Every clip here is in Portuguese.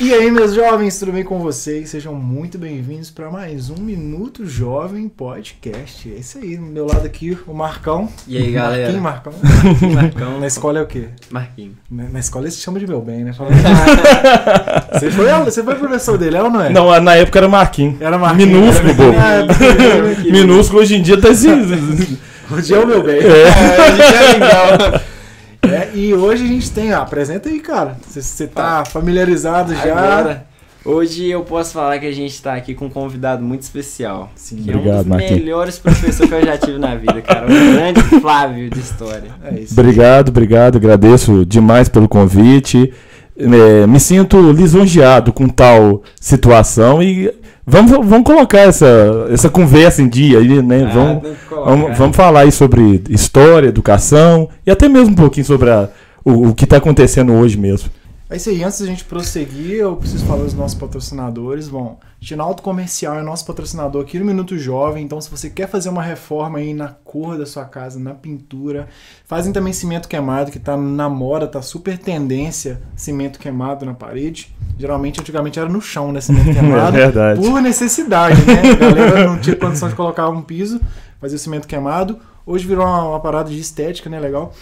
E aí, meus jovens, tudo bem com vocês? Sejam muito bem-vindos para mais um Minuto Jovem Podcast. É isso aí, do meu lado aqui, o Marcão. E aí, galera? Marcão? Marcão. Na escola é o quê? Marquinho. Na escola eles se chamam de meu bem, né? Você foi professor dele, é ou não é? Não, na época era Marquinhos. Era Marquinhos. Minúsculo, bobo. Minúsculo hoje em dia tá assim. Hoje é o meu bem. Hoje é legal. E hoje a gente tem, apresenta aí, cara. Você tá familiarizado já? Agora, hoje eu posso falar que a gente tá aqui com um convidado muito especial. Sim. Que Obrigado, é um dos Marquinhos. melhores professores que eu já tive na vida, cara. Um grande Flávio de história. É isso. Obrigado. Agradeço demais pelo convite. Me sinto lisonjeado com tal situação e vamos colocar essa conversa em dia aí, né? Vamos falar aí sobre história, educação e até mesmo um pouquinho sobre o que está acontecendo hoje mesmo. É isso aí, antes da gente prosseguir, eu preciso falar dos nossos patrocinadores. Bom, Tinalto Comercial é nosso patrocinador aqui no Minuto Jovem, então se você quer fazer uma reforma aí na cor da sua casa, na pintura, fazem também cimento queimado, que tá na moda, tá super tendência, cimento queimado na parede. Geralmente, antigamente era no chão, né, cimento queimado, É verdade. por necessidade, né? A galera não tinha condição de colocar um piso, fazer o cimento queimado. Hoje virou uma parada de estética, né, legal.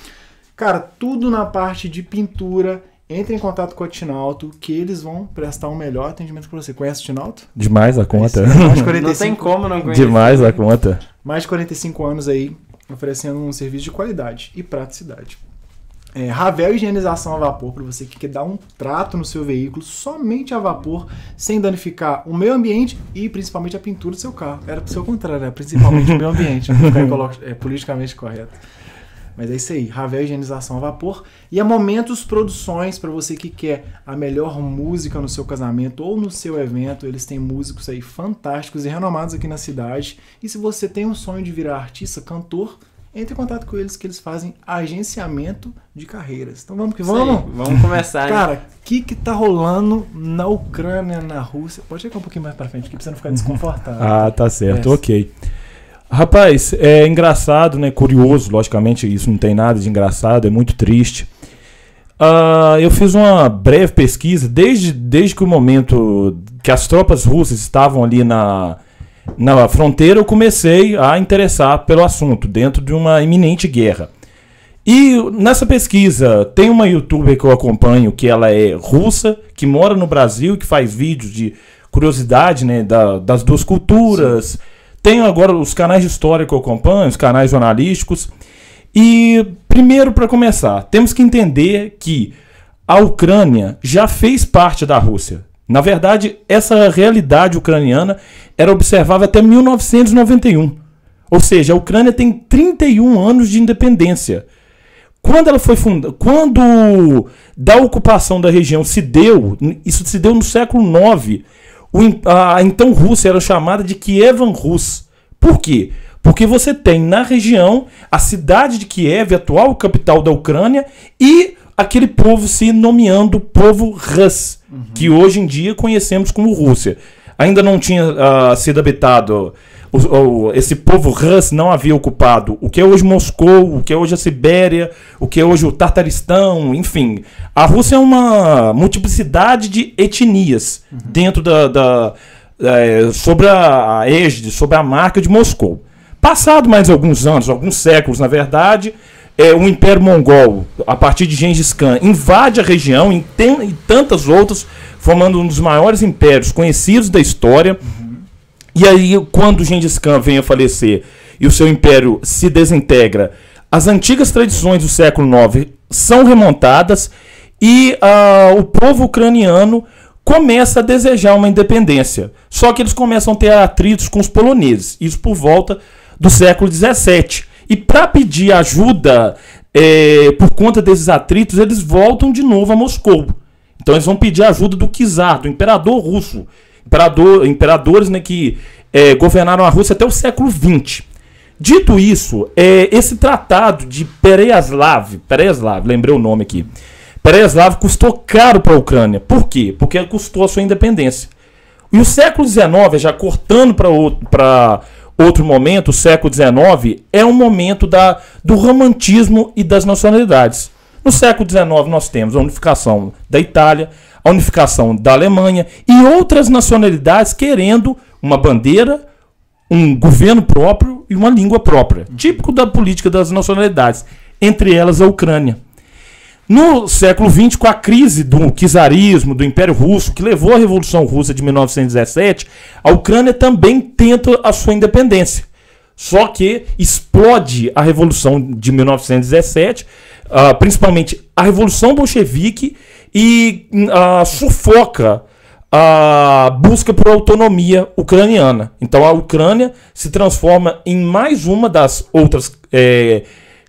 Cara, tudo na parte de pintura. Entre em contato com a Tinalto, que eles vão prestar um melhor atendimento para você. Conhece o Tinalto? Demais a conta. Mais de 45, Não tem como não conhecer. Demais a conta. Mais de 45 anos aí, oferecendo um serviço de qualidade e praticidade. Ravel Higienização a vapor, para você que quer dar um trato no seu veículo, somente a vapor, sem danificar o meio ambiente e principalmente a pintura do seu carro. Era para ser o contrário, né? Principalmente o meio ambiente, para ficar politicamente correto. Mas é isso aí, Ravel Higienização a vapor. E a Momentos Produções, para você que quer a melhor música no seu casamento ou no seu evento. Eles têm músicos aí fantásticos e renomados aqui na cidade. E se você tem um sonho de virar artista, cantor, entre em contato com eles, que eles fazem agenciamento de carreiras. Então vamos que vamos? Aí, vamos começar. Cara, o que tá rolando na Ucrânia, na Rússia? Pode chegar um pouquinho mais para frente aqui, pra você não ficar desconfortável. Ah, tá certo, ok. Rapaz, é engraçado, né? Curioso, logicamente, isso não tem nada de engraçado, é muito triste. Eu fiz uma breve pesquisa desde que o momento que as tropas russas estavam ali na fronteira, eu comecei a interessar pelo assunto, dentro de uma iminente guerra. E nessa pesquisa, tem uma youtuber que eu acompanho, que ela é russa, que mora no Brasil, que faz vídeos de curiosidade, né, das duas culturas. Sim. Tenho agora os canais de história que eu acompanho, os canais jornalísticos. E, primeiro, para começar, temos que entender que a Ucrânia já fez parte da Rússia. Na verdade, essa realidade ucraniana era observável até 1991. Ou seja, a Ucrânia tem 31 anos de independência. Quando ela foi fundada, quando da ocupação da região isso se deu no século IX. A então Rússia era chamada de Kievan Rus. Por quê? Porque você tem na região a cidade de Kiev, atual capital da Ucrânia, e aquele povo se nomeando povo Rus, que hoje em dia conhecemos como Rússia. Ainda não tinha sido habitado, esse povo Rus não havia ocupado o que é hoje Moscou, o que é hoje a Sibéria, o que é hoje o Tartaristão, enfim. A Rússia é uma multiplicidade de etnias dentro sobre a égide, sobre a marca de Moscou. Passado mais alguns anos, alguns séculos, na verdade, o Império Mongol, a partir de Gengis Khan, invade a região e tantas outras, formando um dos maiores impérios conhecidos da história. E aí, quando Gengis Khan vem a falecer e o seu império se desintegra, as antigas tradições do século IX são remontadas e o povo ucraniano começa a desejar uma independência. Só que eles começam a ter atritos com os poloneses, isso por volta do século XVII. E para pedir ajuda por conta desses atritos, eles voltam de novo a Moscou. Então eles vão pedir ajuda do czar, do imperador russo. Imperadores, né, que governaram a Rússia até o século XX. Dito isso, esse tratado de Pereyaslav, lembrei o nome aqui, Pereyaslav custou caro para a Ucrânia. Por quê? Porque custou a sua independência. E o século XIX, já cortando para outro momento, o século XIX, é um momento do romantismo e das nacionalidades. No século XIX nós temos a unificação da Itália, a unificação da Alemanha e outras nacionalidades querendo uma bandeira, um governo próprio e uma língua própria, típico da política das nacionalidades, entre elas a Ucrânia. No século XX, com a crise do czarismo, do Império Russo, que levou à Revolução Russa de 1917, a Ucrânia também tenta a sua independência. Só que explode a Revolução de 1917, principalmente a Revolução Bolchevique, e sufoca a busca por autonomia ucraniana. Então a Ucrânia se transforma em mais uma das outras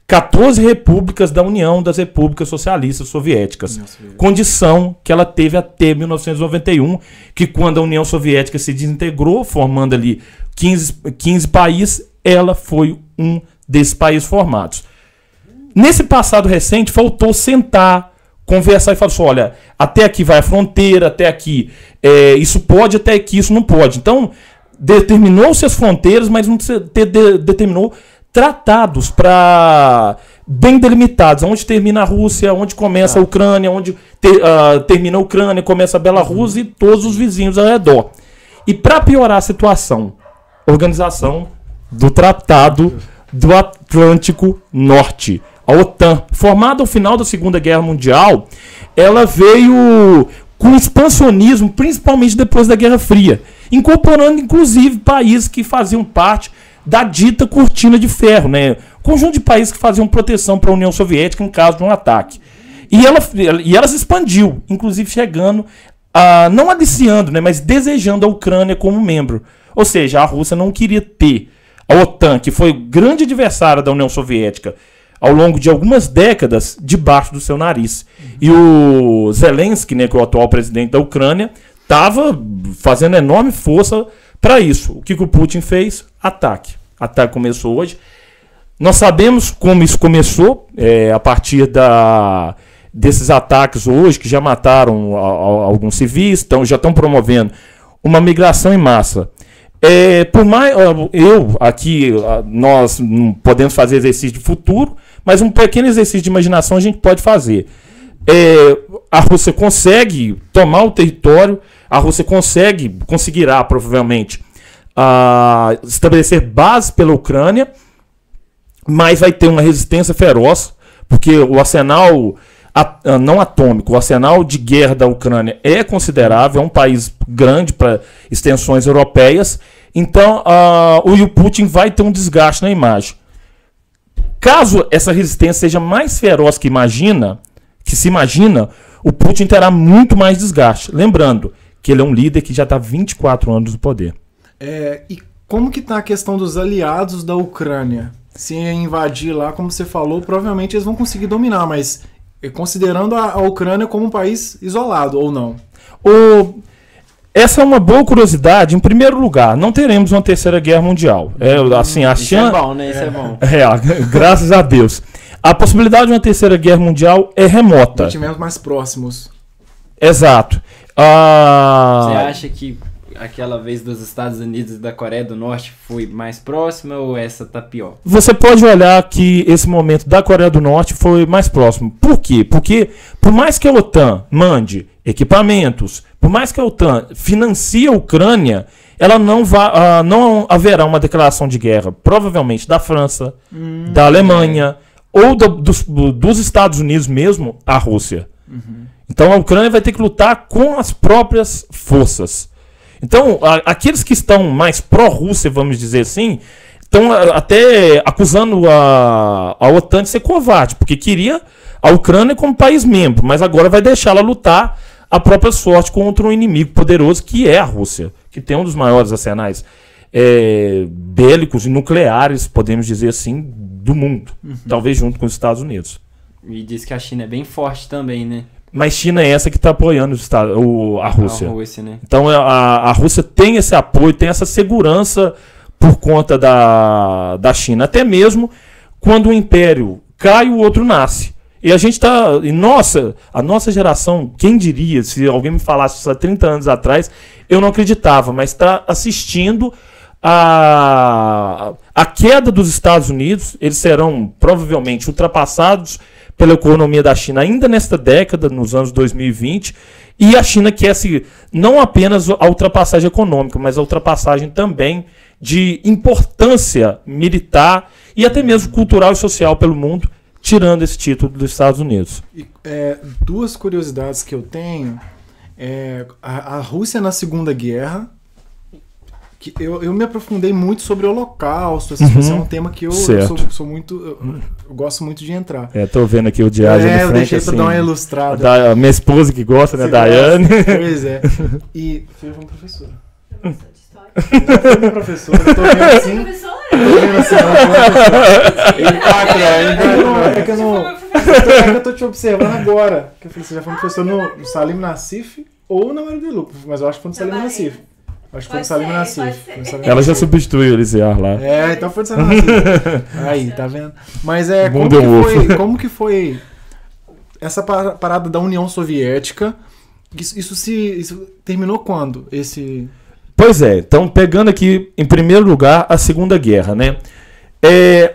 14 repúblicas da União das Repúblicas Socialistas Soviéticas. Condição que ela teve até 1991, que quando a União Soviética se desintegrou, formando ali 15 países, ela foi um desses países formados. Nesse passado recente, faltou sentar, conversar e falar assim, olha, até aqui vai a fronteira, até aqui isso pode, até aqui isso não pode. Então, determinou-se as fronteiras, mas não determinou tratados bem delimitados, onde termina a Rússia, onde começa a Ucrânia, onde termina a Ucrânia, começa a Belarus e todos os vizinhos ao redor. E para piorar a situação, organização do Tratado do Atlântico Norte, a OTAN, formada ao final da Segunda Guerra Mundial, ela veio com expansionismo, principalmente depois da Guerra Fria, incorporando inclusive países que faziam parte da dita cortina de ferro, né? Conjunto de países que faziam proteção para a União Soviética em caso de um ataque. E ela se expandiu, inclusive chegando, não aliciando, né, mas desejando a Ucrânia como membro. Ou seja, a Rússia não queria ter a OTAN, que foi grande adversária da União Soviética ao longo de algumas décadas, debaixo do seu nariz. E o Zelensky, né, que é o atual presidente da Ucrânia, estava fazendo enorme força para isso. O que o Putin fez? Ataque. Ataque começou hoje. Nós sabemos como isso começou, a partir desses ataques hoje, que já mataram alguns civis, já estão promovendo uma migração em massa. Por mais nós não podemos fazer exercício de futuro, mas um pequeno exercício de imaginação a gente pode fazer. A Rússia consegue tomar o território, a Rússia conseguirá provavelmente estabelecer base pela Ucrânia, mas vai ter uma resistência feroz, porque o arsenal não atômico, o arsenal de guerra da Ucrânia é considerável, é um país grande para extensões europeias, então o Putin vai ter um desgaste na imagem. Caso essa resistência seja mais feroz que se imagina, o Putin terá muito mais desgaste. Lembrando que ele é um líder que já está 24 anos no poder. E como que está a questão dos aliados da Ucrânia? Se invadir lá, como você falou, provavelmente eles vão conseguir dominar, mas considerando a Ucrânia como um país isolado, ou não? Essa é uma boa curiosidade. Em primeiro lugar, não teremos uma terceira guerra mundial. Isso é bom, né? Isso é bom. Graças a Deus. A possibilidade de uma terceira guerra mundial é remota. Sentimentos mais próximos. Exato. Você acha que aquela vez dos Estados Unidos e da Coreia do Norte foi mais próxima ou essa tá pior? Você pode olhar que esse momento da Coreia do Norte foi mais próximo. Por quê? Porque por mais que a OTAN mande equipamentos, por mais que a OTAN financie a Ucrânia, ela não haverá uma declaração de guerra, provavelmente da França, da Alemanha ou dos Estados Unidos mesmo, à Rússia. Então a Ucrânia vai ter que lutar com as próprias forças. Então, aqueles que estão mais pró-Rússia, vamos dizer assim, estão até acusando a OTAN de ser covarde, porque queria a Ucrânia como país membro, mas agora vai deixá-la lutar a própria sorte contra um inimigo poderoso que é a Rússia, que tem um dos maiores arsenais bélicos e nucleares, podemos dizer assim, do mundo, talvez junto com os Estados Unidos. E diz que a China é bem forte também, né? Mas China é essa que está apoiando a Rússia. A Rússia, né? Então a Rússia tem esse apoio, tem essa segurança por conta da China. Até mesmo quando um império cai, o outro nasce. E a gente está... A nossa geração, quem diria, se alguém me falasse isso há 30 anos atrás, eu não acreditava, mas está assistindo a queda dos Estados Unidos. Eles serão provavelmente ultrapassados pela economia da China ainda nesta década, nos anos 2020, e a China quer não apenas a ultrapassagem econômica, mas a ultrapassagem também de importância militar e até mesmo cultural e social pelo mundo, tirando esse título dos Estados Unidos. Duas curiosidades que eu tenho. A Rússia na Segunda Guerra, que eu me aprofundei muito sobre o Holocausto, esse é um tema que eu sou muito, eu gosto muito de entrar. Tô vendo aqui o diário eu deixei pra dar uma ilustrada. Da minha esposa que gosta, né, Daiane? Pois é. E você já foi uma professora. Já foi minha professora, eu tô vendo assim. É que eu tô te observando agora. Que eu falei, você já foi professor no Salim Nassif ou na Maria de Lucas, mas eu acho que foi no Salim Nassif. Acho que foi no Salim Nassif. Ela já substituiu o Elisiar lá. Então foi no Salim Nassif. Aí, tá vendo? Mas como que foi essa parada da União Soviética? Isso terminou quando? Pois é, então pegando aqui em primeiro lugar a Segunda Guerra, né?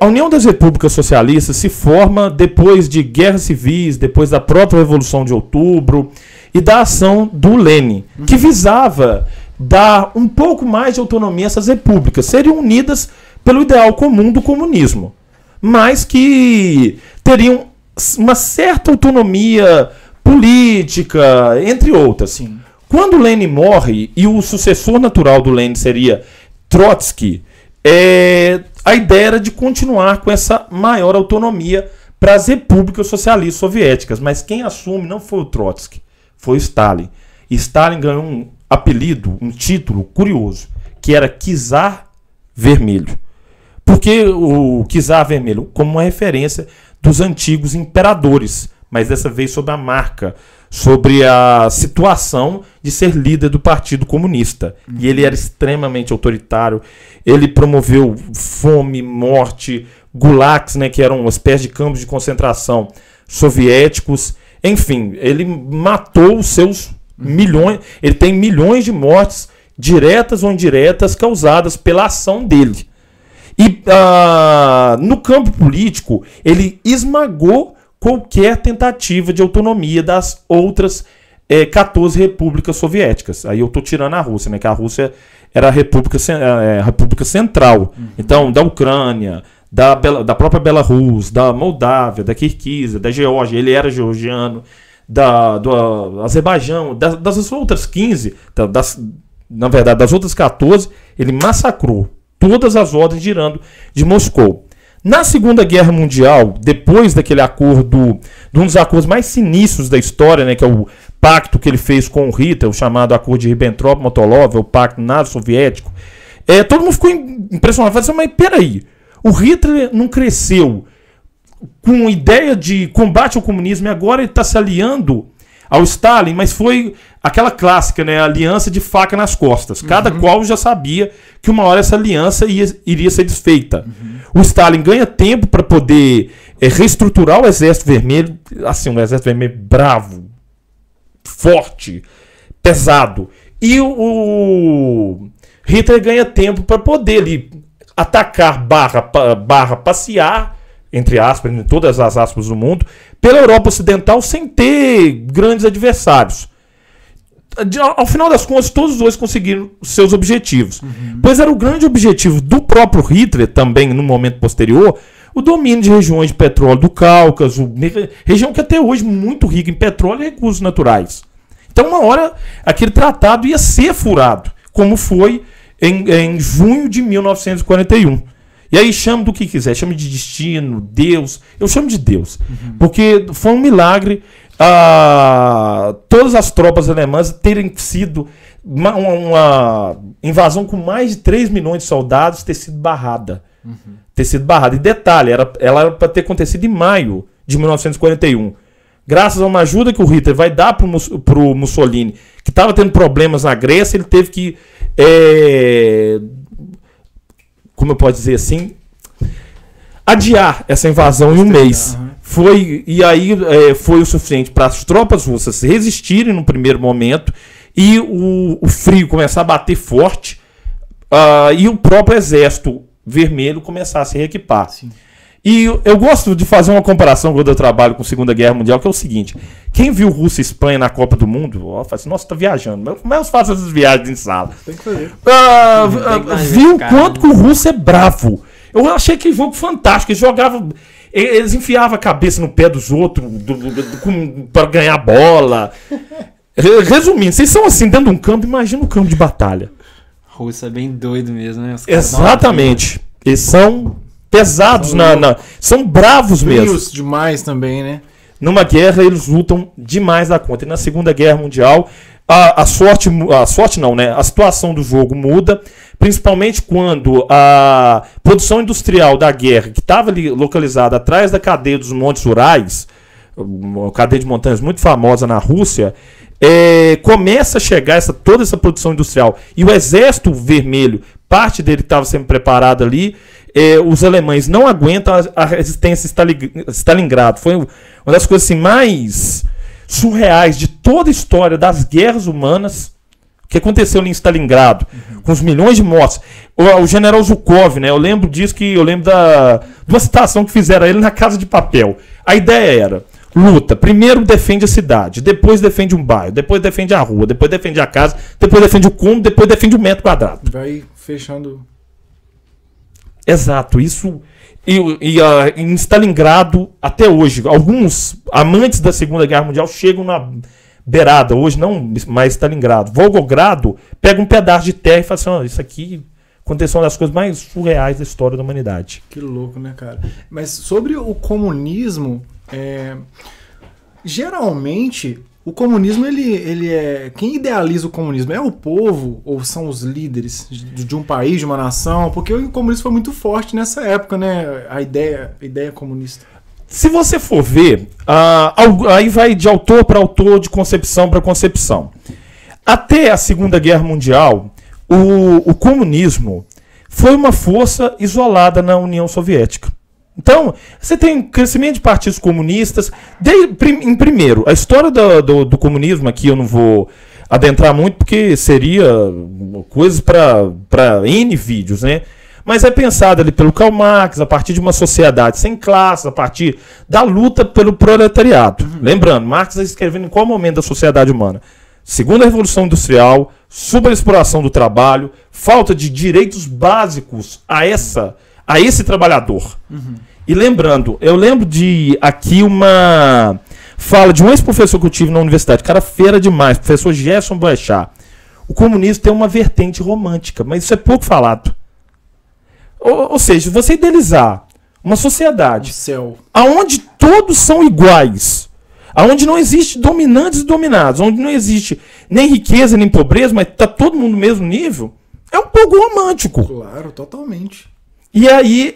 A União das Repúblicas Socialistas se forma depois de guerras civis, depois da própria Revolução de Outubro e da ação do Lenin, que visava dar um pouco mais de autonomia a essas repúblicas, seriam unidas pelo ideal comum do comunismo, mas que teriam uma certa autonomia política, entre outras. Sim. Quando Lenin morre, e o sucessor natural do Lenin seria Trotsky, a ideia era de continuar com essa maior autonomia para as repúblicas socialistas soviéticas. Mas quem assume não foi o Trotsky, foi o Stalin. E Stalin ganhou um apelido, um título curioso, que era Czar Vermelho. Por que o Czar Vermelho? Como uma referência dos antigos imperadores, mas dessa vez sob a marca, sobre a situação de ser líder do Partido Comunista. E ele era extremamente autoritário. Ele promoveu fome, morte, gulags, né, que eram uma espécie de campos de concentração soviéticos. Enfim, ele matou os seus milhões. Ele tem milhões de mortes diretas ou indiretas causadas pela ação dele. E no campo político, ele esmagou qualquer tentativa de autonomia das outras 14 repúblicas soviéticas. Aí eu estou tirando a Rússia, né? Que a Rússia era a república central. Então, da Ucrânia, da própria Belarus, da Moldávia, da Quirquízia, da Geórgia, ele era georgiano, do Azerbaijão, das outras 15, na verdade, das outras 14, ele massacrou todas as ordens girando de Moscou. Na Segunda Guerra Mundial, depois daquele acordo, de um dos acordos mais sinistros da história, né, que é o pacto que ele fez com o Hitler, o chamado Acordo de Ribbentrop-Molotov, o pacto nazi-soviético, todo mundo ficou impressionado. Falei assim, mas peraí, o Hitler não cresceu com ideia de combate ao comunismo e agora ele está se aliando ao Stalin, mas foi aquela clássica, né, aliança de faca nas costas. Cada qual já sabia que uma hora essa aliança iria ser desfeita. O Stalin ganha tempo para poder reestruturar o Exército Vermelho, assim, um Exército Vermelho bravo, forte, pesado. E o Hitler ganha tempo para poder ali atacar barra passear, entre aspas, em todas as aspas do mundo, pela Europa Ocidental sem ter grandes adversários. Ao final das contas, todos os dois conseguiram seus objetivos. Pois era o grande objetivo do próprio Hitler, também no momento posterior, o domínio de regiões de petróleo do Cáucaso, região que até hoje é muito rica em petróleo e recursos naturais. Então, uma hora, aquele tratado ia ser furado, como foi em junho de 1941. E aí chama do que quiser, chama de destino, Deus, eu chamo de Deus, porque foi um milagre todas as tropas alemãs terem sido uma invasão com mais de 3 milhões de soldados ter sido barrada. E detalhe, ela era para ter acontecido em maio de 1941. Graças a uma ajuda que o Hitler vai dar para o Mussolini, que estava tendo problemas na Grécia, ele teve que, como eu posso dizer assim, adiar essa invasão em um mês. E aí foi o suficiente para as tropas russas resistirem no primeiro momento e o frio começar a bater forte e o próprio Exército Vermelho começar a se reequipar. Sim. E eu gosto de fazer uma comparação quando eu trabalho com a Segunda Guerra Mundial, que é o seguinte: quem viu Rússia e Espanha na Copa do Mundo, ó, fala assim, nossa, tá viajando. Como é que eu faço essas viagens em sala? Tem que fazer. Viu o quanto que o russo é bravo. Eu achei aquele jogo fantástico. Eles enfiavam a cabeça no pé dos outros para ganhar bola. Resumindo, vocês são assim dentro de um campo, imagina um campo de batalha. Russo é bem doido mesmo, né? Exatamente. Eles são pesados, são bravos mesmo. Demais também, né? Numa guerra eles lutam demais da conta. E na Segunda Guerra Mundial a sorte não, né? A situação do jogo muda, principalmente quando a produção industrial da guerra, que estava ali localizada atrás da cadeia dos Montes Urais, uma cadeia de montanhas muito famosa na Rússia, começa a chegar toda essa produção industrial. E o Exército Vermelho, parte dele estava sendo preparado ali, os alemães não aguentam a resistência a Stalingrado. Foi uma das coisas assim, mais surreais de toda a história das guerras humanas que aconteceu ali em Stalingrado, com os milhões de mortes. O general Zhukov, né, eu lembro disso, de uma citação que fizeram a ele na Casa de Papel. A ideia era: luta, primeiro defende a cidade, depois defende um bairro, depois defende a rua, depois defende a casa, depois defende o cômodo, depois defende o metro quadrado. Vai fechando. Exato, isso. Em Stalingrado, até hoje, alguns amantes da Segunda Guerra Mundial chegam na beirada, hoje não mais Stalingrado, Volgogrado, pega um pedaço de terra e fala assim: isso aqui aconteceu uma das coisas mais surreais da história da humanidade. Que louco, né, cara? Mas sobre o comunismo, geralmente o comunismo, ele é... Quem idealiza o comunismo é o povo ou são os líderes de um país, de uma nação? Porque o comunismo foi muito forte nessa época, né? A ideia comunista. Se você for ver, aí vai de autor para autor, de concepção para concepção. Até a Segunda Guerra Mundial, o comunismo foi uma força isolada na União Soviética. Então, você tem crescimento de partidos comunistas. Primeiro, a história do comunismo aqui eu não vou adentrar muito, porque seria coisas para N vídeos, né? Mas é pensado ali pelo Karl Marx, a partir de uma sociedade sem classes, a partir da luta pelo proletariado. Lembrando, Marx está escrevendo em qual momento da sociedade humana? Segunda Revolução Industrial, superexploração do trabalho, falta de direitos básicos a esse trabalhador. E lembrando, eu lembro de aqui uma fala de um ex-professor que eu tive na universidade, cara fera demais, professor Gerson Boechat. O comunismo tem uma vertente romântica, mas isso é pouco falado. Ou seja, você idealizar uma sociedade onde todos são iguais, onde não existe dominantes e dominados, onde não existe nem riqueza nem pobreza, mas está todo mundo no mesmo nível, é um pouco romântico. Claro, totalmente. E aí,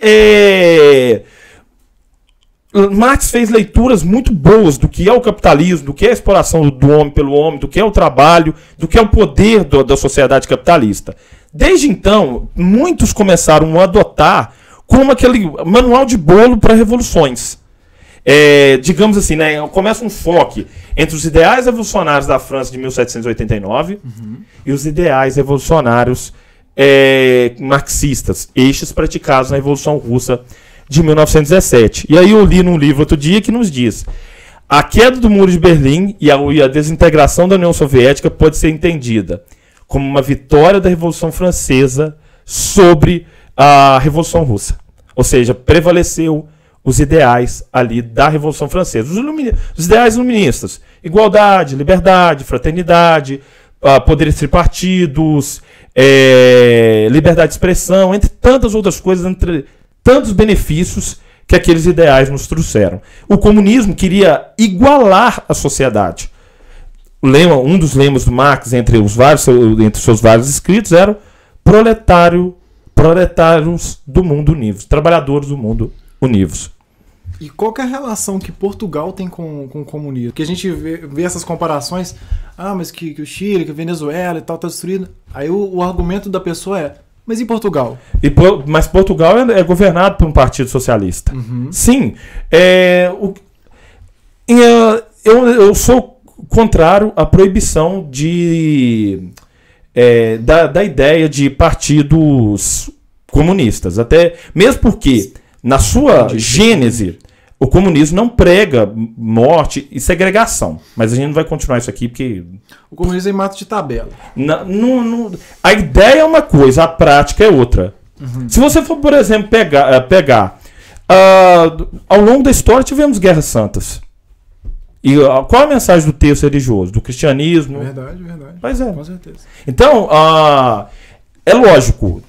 Marx fez leituras muito boas do que é o capitalismo, do que é a exploração do homem pelo homem, do que é o trabalho, do que é o poder da sociedade capitalista. Desde então, muitos começaram a adotar como aquele manual de bolo para revoluções. Digamos assim, né, começa um choque entre os ideais revolucionários da França de 1789 e os ideais revolucionários marxistas, estes praticados na Revolução Russa de 1917. E aí eu li num livro outro dia que nos diz: a queda do Muro de Berlim e a desintegração da União Soviética pode ser entendida como uma vitória da Revolução Francesa sobre a Revolução Russa. Ou seja, prevaleceu os ideais ali da Revolução Francesa. Os ideais iluministas: igualdade, liberdade, fraternidade, poderes tripartidos, liberdade de expressão, entre tantas outras coisas, entre tantos benefícios que aqueles ideais nos trouxeram. O comunismo queria igualar a sociedade. Um dos lemas do Marx, entre seus vários escritos, era proletários do mundo univos, trabalhadores do mundo univos. E qual que é a relação que Portugal tem com o comunismo? Porque a gente vê essas comparações, mas que o Chile, que a Venezuela e tal está destruído. Aí o argumento da pessoa é: mas e Portugal? Mas Portugal é governado por um partido socialista. Sim. Eu sou contrário à proibição da ideia de partidos comunistas. Até mesmo porque na sua gênese, o comunismo não prega morte e segregação. Mas a gente não vai continuar isso aqui porque... O comunismo é mato de tabela. A ideia é uma coisa, a prática é outra. Se você for, por exemplo, pegar ao longo da história tivemos guerras santas. E qual a mensagem do texto religioso? Do cristianismo? Verdade. Mas é. Com certeza. Então, é lógico,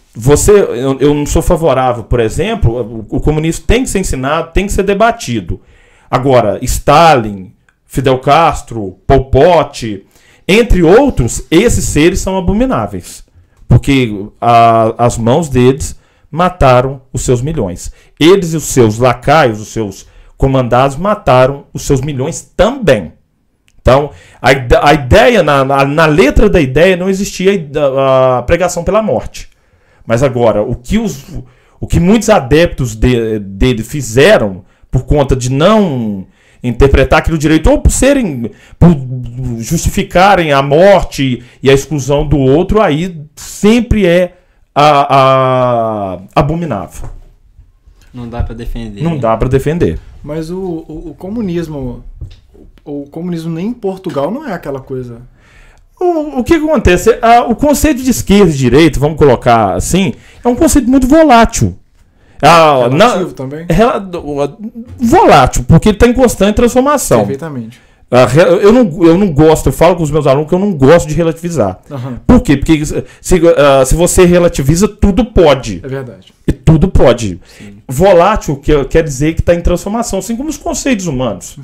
eu não sou favorável, por exemplo, o comunismo tem que ser ensinado, tem que ser debatido. Agora, Stalin, Fidel Castro, Pol Pot, entre outros, esses seres são abomináveis. Porque as mãos deles mataram os seus milhões. Eles e os seus lacaios, os seus comandados, mataram os seus milhões também. Então, a ideia, na letra da ideia, não existia a pregação pela morte. Mas agora, o que muitos adeptos dele fizeram, por conta de não interpretar aquilo direito, ou por justificarem a morte e a exclusão do outro, aí sempre é abominável. Não dá para defender. Não dá para defender. Mas o comunismo nem em Portugal não é aquela coisa. O que acontece? O conceito de esquerda e direita, vamos colocar assim, é um conceito muito volátil. Relativo também? Volátil, porque ele está em constante transformação. Perfeitamente. Eu não gosto, eu falo com os meus alunos que eu não gosto de relativizar. Por quê? Porque se você relativiza, tudo pode. É verdade. E tudo pode. Sim. Volátil quer dizer que está em transformação, assim como os conceitos humanos.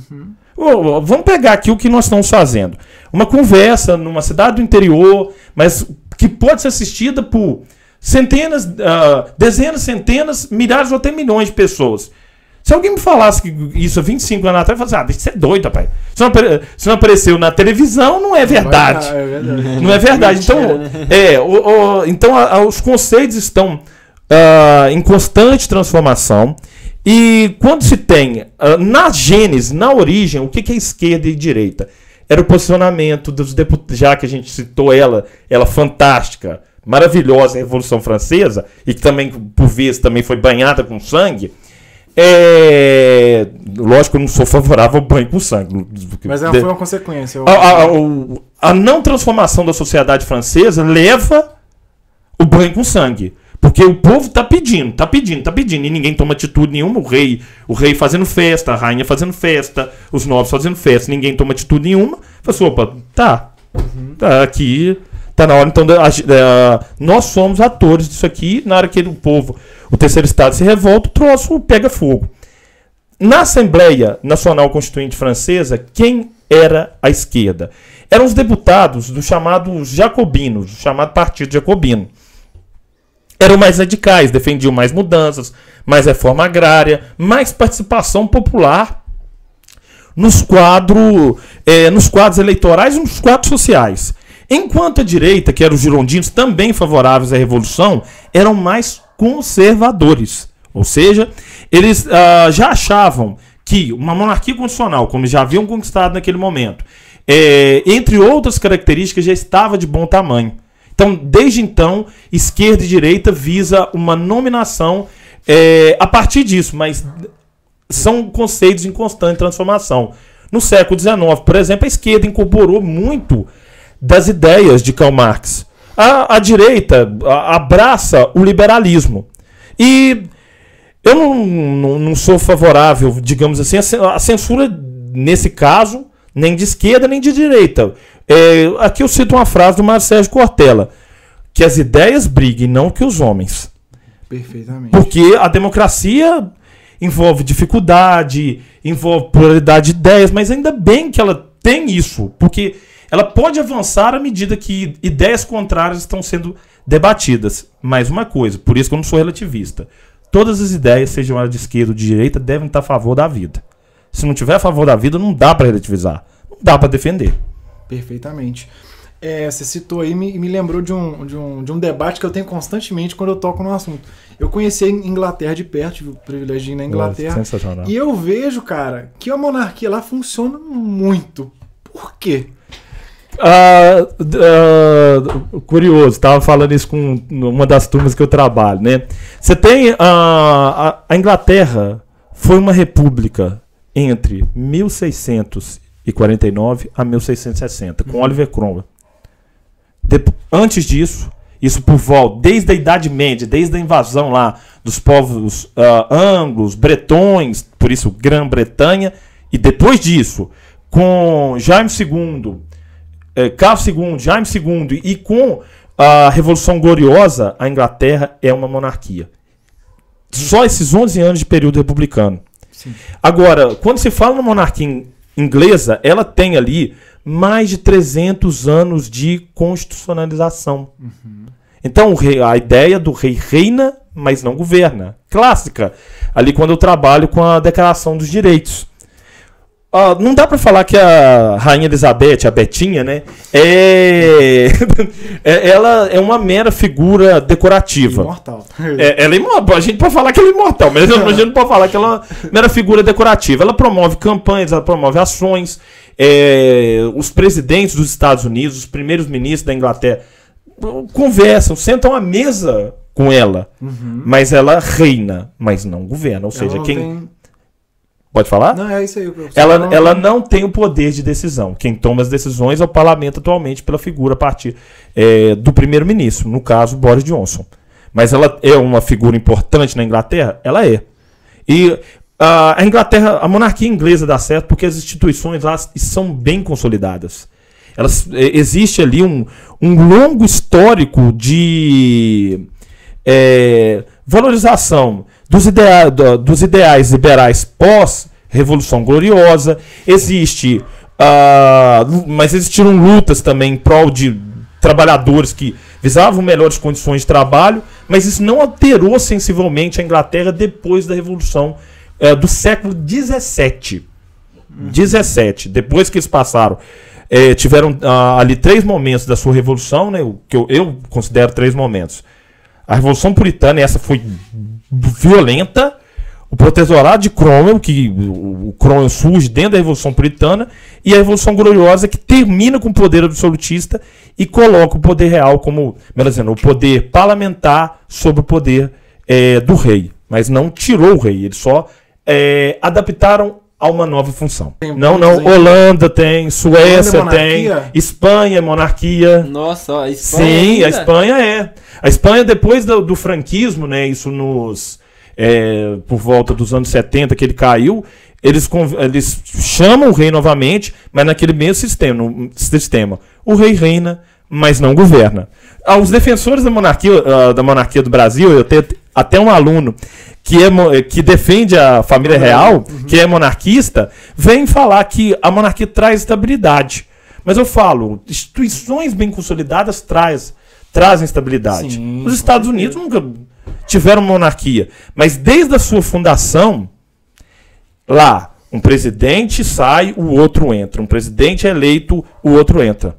Vamos pegar aqui o que nós estamos fazendo. Uma conversa numa cidade do interior, mas que pode ser assistida por centenas, dezenas, centenas, milhares ou até milhões de pessoas. Se alguém me falasse que isso há 25 anos atrás, eu falasse, deixa de ser doido, rapaz. Se não apareceu na televisão, não é verdade. Não é verdade. Então, os conceitos estão em constante transformação. E quando se tem, na gênese, na origem, o que é esquerda e direita? Era o posicionamento dos deputados, já que a gente citou ela fantástica, maravilhosa, a Revolução Francesa, e que também, por vezes, também foi banhada com sangue. Lógico que eu não sou favorável ao banho com sangue. Mas foi uma consequência. A não transformação da sociedade francesa leva o banho com sangue. Porque o povo está pedindo, e ninguém toma atitude nenhuma. O rei fazendo festa, a rainha fazendo festa, os nobres fazendo festa, ninguém toma atitude nenhuma. Fala assim, opa, tá aqui, tá na hora. Então, nós somos atores disso aqui. Na hora que o terceiro estado se revolta, o troço pega fogo. Na Assembleia Nacional Constituinte Francesa, quem era a esquerda? Eram os deputados do chamado jacobinos, do chamado Partido Jacobino. Eram mais radicais, defendiam mais mudanças, mais reforma agrária, mais participação popular nos quadros eleitorais e nos quadros sociais. Enquanto a direita, que eram os girondinos, também favoráveis à Revolução, eram mais conservadores. Ou seja, eles já achavam que uma monarquia constitucional, como já haviam conquistado naquele momento, entre outras características, já estava de bom tamanho. Então, desde então, esquerda e direita visa uma nominação a partir disso, mas são conceitos em constante transformação. No século XIX, por exemplo, a esquerda incorporou muito das ideias de Karl Marx. A direita abraça o liberalismo. E eu não sou favorável, digamos assim, a censura, nesse caso, nem de esquerda nem de direita. Aqui eu cito uma frase do Mário Sérgio Cortella, que as ideias briguem, não que os homens. Perfeitamente. Porque a democracia envolve dificuldade, envolve pluralidade de ideias, mas ainda bem que ela tem isso, porque ela pode avançar à medida que ideias contrárias estão sendo debatidas. Mais uma coisa, por isso que eu não sou relativista. Todas as ideias, sejam elas de esquerda ou de direita, devem estar a favor da vida. Se não tiver a favor da vida, não dá para relativizar. Não dá para defender. Perfeitamente. Você citou aí e me lembrou de um debate que eu tenho constantemente quando eu toco no assunto. Eu conheci a Inglaterra de perto, tive o privilégio de ir na Inglaterra. Sensacional. E eu vejo, cara, que a monarquia lá funciona muito. Por quê? Curioso, estava falando isso com uma das turmas que eu trabalho, né? Você tem a Inglaterra foi uma república entre 1649 a 1660, com Oliver Cromwell. Antes disso, isso por volta, desde a Idade Média, desde a invasão lá dos povos anglos, bretões, por isso Grã-Bretanha, e depois disso, com Jaime II, Carlos II, Jaime II e com a Revolução Gloriosa, a Inglaterra é uma monarquia. Só esses 11 anos de período republicano. Sim. Agora, quando se fala na monarquia inglesa, ela tem ali mais de 300 anos de constitucionalização. Uhum. Então, a ideia do rei reina, mas não governa. Clássica. Ali quando eu trabalho com a Declaração dos Direitos. Não dá para falar que a Rainha Elizabeth, a Betinha, né, ela é uma mera figura decorativa. Imortal. Ela é imortal. A gente pode falar que ela é imortal, mas a gente não pode falar que ela é uma mera figura decorativa. Ela promove campanhas, ela promove ações. Os presidentes dos Estados Unidos, os primeiros ministros da Inglaterra conversam, sentam à mesa com ela. Uhum. Mas ela reina, mas não governa. Ou seja, Pode falar? Não, é isso aí. Ela não tem o poder de decisão. Quem toma as decisões é o parlamento atualmente pela figura a partir do primeiro-ministro, no caso, Boris Johnson. Mas ela é uma figura importante na Inglaterra? Ela é. E a Inglaterra, a monarquia inglesa dá certo porque as instituições lá são bem consolidadas. Existe ali um longo histórico de valorização dos ideais liberais pós-Revolução Gloriosa. Mas existiram lutas também em prol de trabalhadores que visavam melhores condições de trabalho, mas isso não alterou sensivelmente a Inglaterra depois da Revolução do século XVII. Depois que eles passaram, tiveram ali 3 momentos da sua revolução, né, que eu considero 3 momentos. A Revolução Puritana, essa foi violenta. O protetorado de Cromwell, que o Cromwell surge dentro da Revolução Puritana, e a Revolução Gloriosa, que termina com o poder absolutista e coloca o poder real como, melhor dizendo, o poder parlamentar sobre o poder do rei. Mas não tirou o rei, eles só adaptaram a uma nova função. Holanda tem, Suécia tem, Espanha é monarquia. Nossa, a Espanha. Sim, ainda? a Espanha é. A Espanha, depois do franquismo, né, isso por volta dos anos 70 que ele caiu, eles chamam o rei novamente, mas naquele mesmo sistema. O rei reina, mas não governa. Os defensores da monarquia do Brasil, eu tenho até um aluno que defende a família real, que é monarquista, vem falar que a monarquia traz estabilidade. Mas eu falo, instituições bem consolidadas trazem estabilidade. Sim, os Estados Unidos nunca tiveram monarquia, mas desde a sua fundação, lá, um presidente sai, o outro entra. Um presidente é eleito, o outro entra.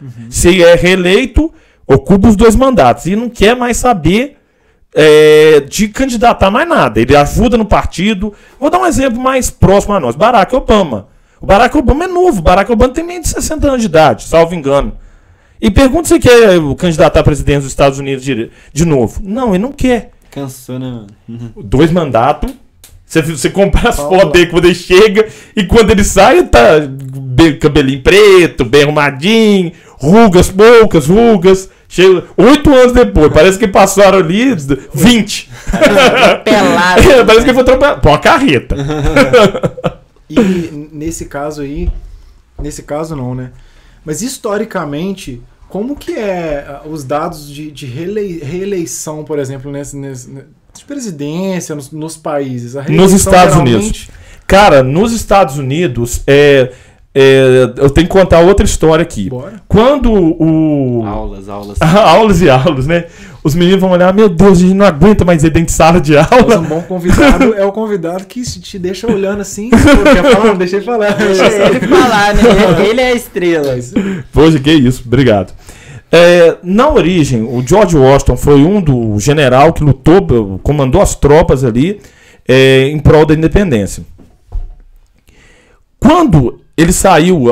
Uhum. Se é reeleito, ocupa os 2 mandatos e não quer mais saber de candidatar mais nada. Ele ajuda no partido. Vou dar um exemplo mais próximo a nós. Barack Obama. O Barack Obama é novo. O Barack Obama tem menos de 60 anos de idade, salvo engano. E pergunta se ele quer candidatar a presidente dos Estados Unidos de novo. Não, ele não quer. Cansou, né, mano? 2 mandatos. Você compara as fotos dele quando ele chega e quando ele sai, tá cabelinho preto, bem arrumadinho, poucas rugas. Chega 8 anos depois, parece que passaram ali 20. Pelado. Parece que foi atropelado. Pô, uma carreta. E nesse caso aí, não, né? Mas historicamente, como que os dados de reeleição, por exemplo, de presidência nos países? Nos Estados Unidos. Cara, nos Estados Unidos, eu tenho que contar outra história aqui. Bora. Quando Aulas. Aulas e aulas, né? Os meninos vão olhar, meu Deus, a gente não aguenta mais ir dentro de sala de aula. Mas um bom convidado é o convidado que te deixa olhando assim. Quer falar? Não deixa ele falar. Deixa ele falar, né? Ele é a estrela. Poxa, que isso. Obrigado. Na origem, o George Washington foi do general que comandou as tropas ali em prol da independência. Quando ele saiu,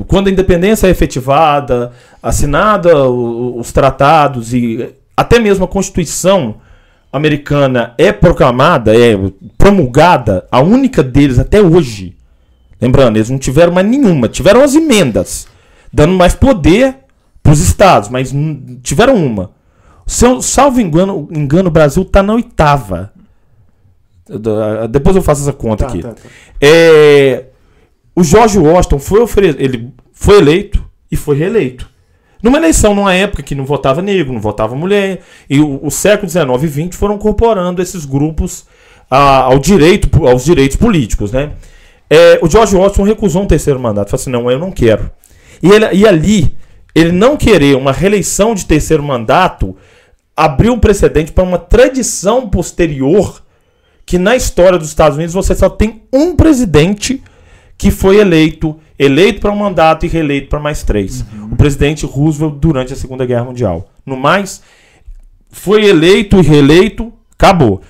quando a independência é efetivada, assinada os tratados e até mesmo a Constituição americana é proclamada, é promulgada, a única deles até hoje, lembrando, eles não tiveram mais nenhuma, tiveram as emendas, dando mais poder para os estados, mas tiveram uma. Salvo engano, o Brasil está na 8ª. Depois eu faço essa conta aqui. Tá. O George Washington ele foi eleito e foi reeleito. Numa eleição, numa época que não votava negro, não votava mulher, e o século XIX e XX foram incorporando esses grupos aos direitos políticos, né? O George Washington recusou um terceiro mandato, falou assim, não, eu não quero. E ali, ele não querer uma reeleição de terceiro mandato, abriu um precedente para uma tradição posterior, que na história dos Estados Unidos você só tem um presidente que foi eleito para um mandato e reeleito para mais 3. O presidente Roosevelt durante a Segunda Guerra Mundial. No mais, foi eleito e reeleito, acabou.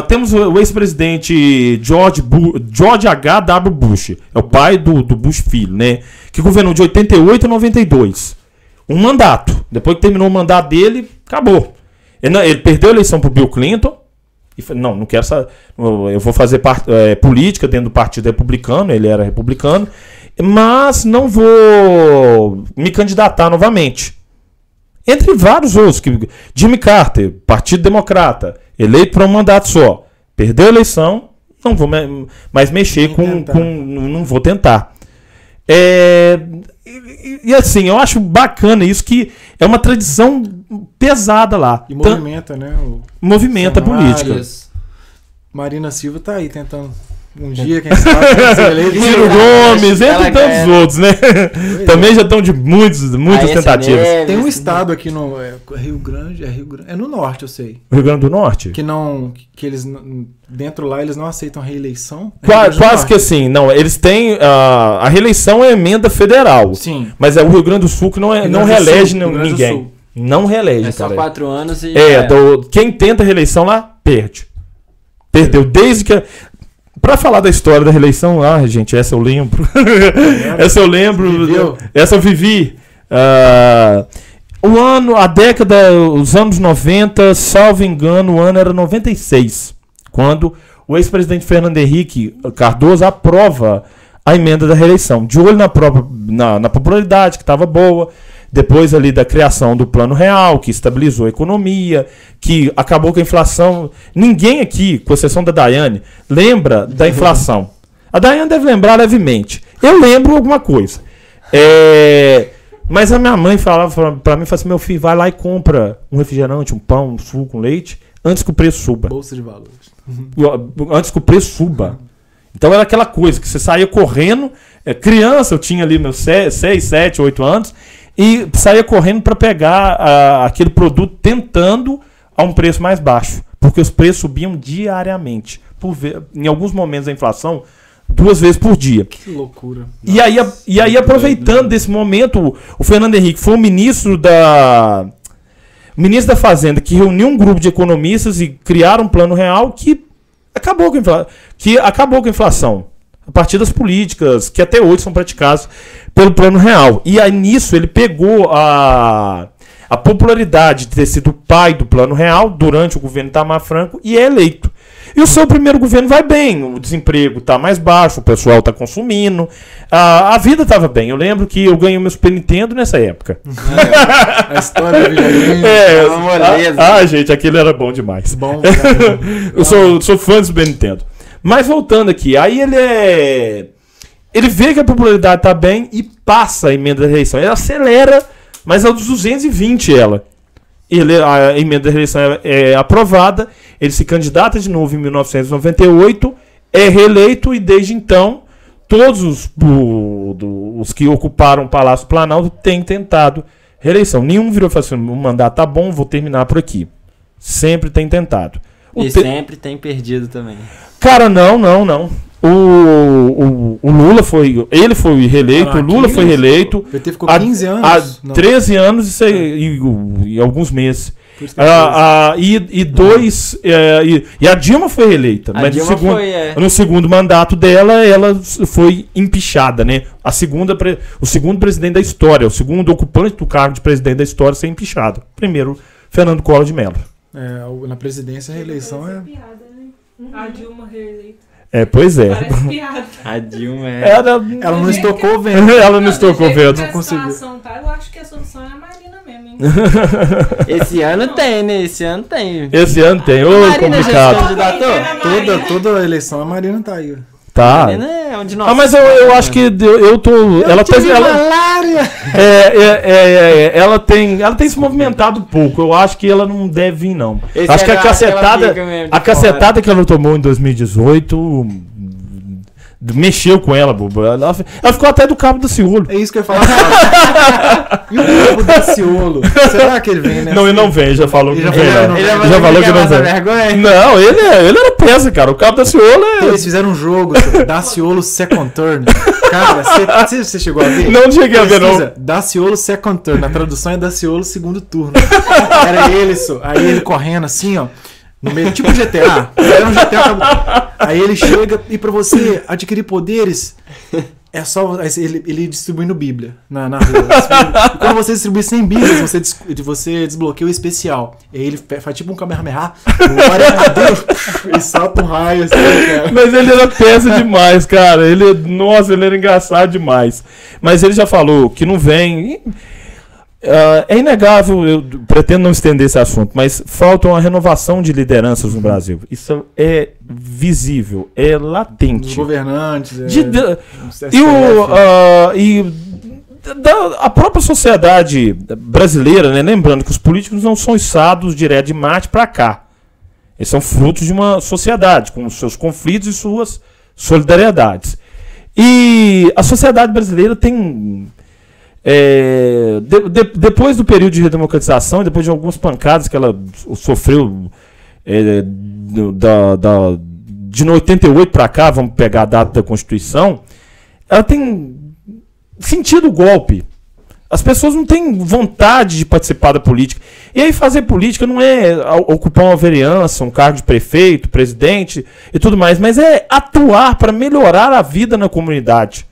Temos o ex-presidente George H.W. Bush, é o pai do Bush filho, né? Que governou de 88 a 92. Um mandato. Depois que terminou o mandato dele, acabou. Ele perdeu a eleição para o Bill Clinton. E falou, não quero eu vou fazer política dentro do Partido Republicano, ele era republicano, mas não vou me candidatar novamente. Entre vários outros, Jimmy Carter, Partido Democrata, eleito para um mandato só, perdeu a eleição, não vou mais mexer não vou tentar. E assim, eu acho bacana isso, que é uma tradição pesada lá. E movimenta, né? Movimenta a política. Marina Silva tá aí tentando um dia, quem sabe, ser eleito. Ciro Gomes, entre tantos outros, né? Também já estão de muitas tentativas. Tem um estado aqui no Rio Grande, é no norte, eu sei. Rio Grande do Norte? Que eles, dentro lá, eles não aceitam reeleição. Quase que assim, não, eles têm, a reeleição é emenda federal. Sim. Mas o Rio Grande do Sul que não reelege ninguém. Não reelege, só 4 anos e... quem tenta reeleição lá, perde. Perdeu desde que... Pra falar da história da reeleição lá, gente, essa eu lembro. Essa eu lembro. Essa eu vivi. Os anos 90, salvo engano, o ano era 96. Quando o ex-presidente Fernando Henrique Cardoso aprova a emenda da reeleição. De olho na popularidade, que estava boa. Depois ali da criação do Plano Real, que estabilizou a economia, que acabou com a inflação. Ninguém aqui, com exceção da Daiane, lembra da inflação. A Daiane deve lembrar levemente. Eu lembro alguma coisa. Mas a minha mãe falava pra mim, assim, meu filho, vai lá e compra um refrigerante, um pão, um suco, um leite, antes que o preço suba. Bolsa de valores. Antes que o preço suba. Então era aquela coisa que você saía correndo, criança, eu tinha ali meus 6, 7, 8 anos, e saía correndo para pegar aquele produto tentando a um preço mais baixo. Porque os preços subiam diariamente. Em alguns momentos da inflação, 2 vezes por dia. Que loucura. E aí aproveitando desse momento, o Fernando Henrique foi o ministro da Fazenda, que reuniu um grupo de economistas e criaram um plano real que acabou com a inflação. A partir das políticas que até hoje são praticadas pelo Plano Real. E aí nisso ele pegou a popularidade de ter sido o pai do Plano Real durante o governo Itamar Franco e é eleito. E o seu primeiro governo vai bem, o desemprego está mais baixo, o pessoal está consumindo, a vida estava bem. Eu lembro que eu ganhei meu Super Nintendo nessa época. A história do videogame. Gente, aquele era bom demais. Bom, eu sou fã do Super Nintendo. Mas voltando aqui, aí ele vê que a popularidade está bem e passa a emenda da reeleição. Ele acelera, mas é dos 220 ela. A emenda da reeleição é aprovada, ele se candidata de novo em 1998, é reeleito e desde então todos os que ocuparam o Palácio Planalto têm tentado reeleição. Nenhum virou e falou assim, o mandato tá bom, vou terminar por aqui. Sempre tem tentado. Sempre tem perdido também. Cara, não. O Lula foi. Ele foi reeleito, o Lula foi reeleito. O PT ficou 15 anos? Há 13 anos e alguns meses. E a Dilma foi reeleita. Mas no segundo mandato dela, ela foi empichada, né? O segundo presidente da história, o segundo ocupante do cargo de presidente da história ser empichado. Primeiro, Fernando Collor de Mello. Na presidência, a reeleição é... Piada, né? A Dilma reeleita. Pois é. Parece piada. A Dilma ela não estocou vendo. Ela não estocou vendo. Não conseguiu. Tá, eu acho que a solução é a Marina mesmo, hein? Esse ano tem, né? Esse ano tem. Ô, complicado. Toda eleição a Marina tá aí. Tá. Marina é onde nós mas eu acho que eu tô. Ela tem se movimentado pouco. Eu acho que ela não deve vir, não. Acho que a cacetada que ela tomou em 2018 mexeu com ela, bobo. Ela ficou até do Cabo Daciolo. É isso que eu ia falar. E o Cabo Daciolo? Será que ele vem, né? Não, ele não vem, já falou que não vem. Ele já falou que não vem. Não, ele era peça, cara. O Cabo Daciolo é... Eles fizeram um jogo, Daciolo Second Turn. Cara, você chegou a ver? Não cheguei a ver, não. Daciolo Second Turn. A tradução é Daciolo segundo turno. Era ele, aí ele correndo assim, ó. No meio, tipo GTA. Era um GTA. Aí ele chega e pra você adquirir poderes, é só ele distribuindo Bíblia na rua. E quando você distribui 100 Bíblias, você desbloqueia o especial. E aí ele faz tipo um Kamehameha. Glória a Deus. E solta um raio assim, cara. Mas ele era peça demais, cara. Ele era engraçado demais. Mas ele já falou que não vem... é inegável, eu pretendo não estender esse assunto, mas falta uma renovação de lideranças no Brasil. Isso é visível, é latente. Os governantes. A própria sociedade brasileira, né? Lembrando que os políticos não são içados direto de Marte para cá. Eles são frutos de uma sociedade, com os seus conflitos e suas solidariedades. E a sociedade brasileira tem... depois do período de redemocratização e depois de algumas pancadas que ela sofreu de 88 para cá, vamos pegar a data da Constituição, ela tem sentido o golpe. As pessoas não têm vontade de participar da política. E aí fazer política não é ocupar uma vereança, um cargo de prefeito, presidente e tudo mais, mas é atuar para melhorar a vida na comunidade.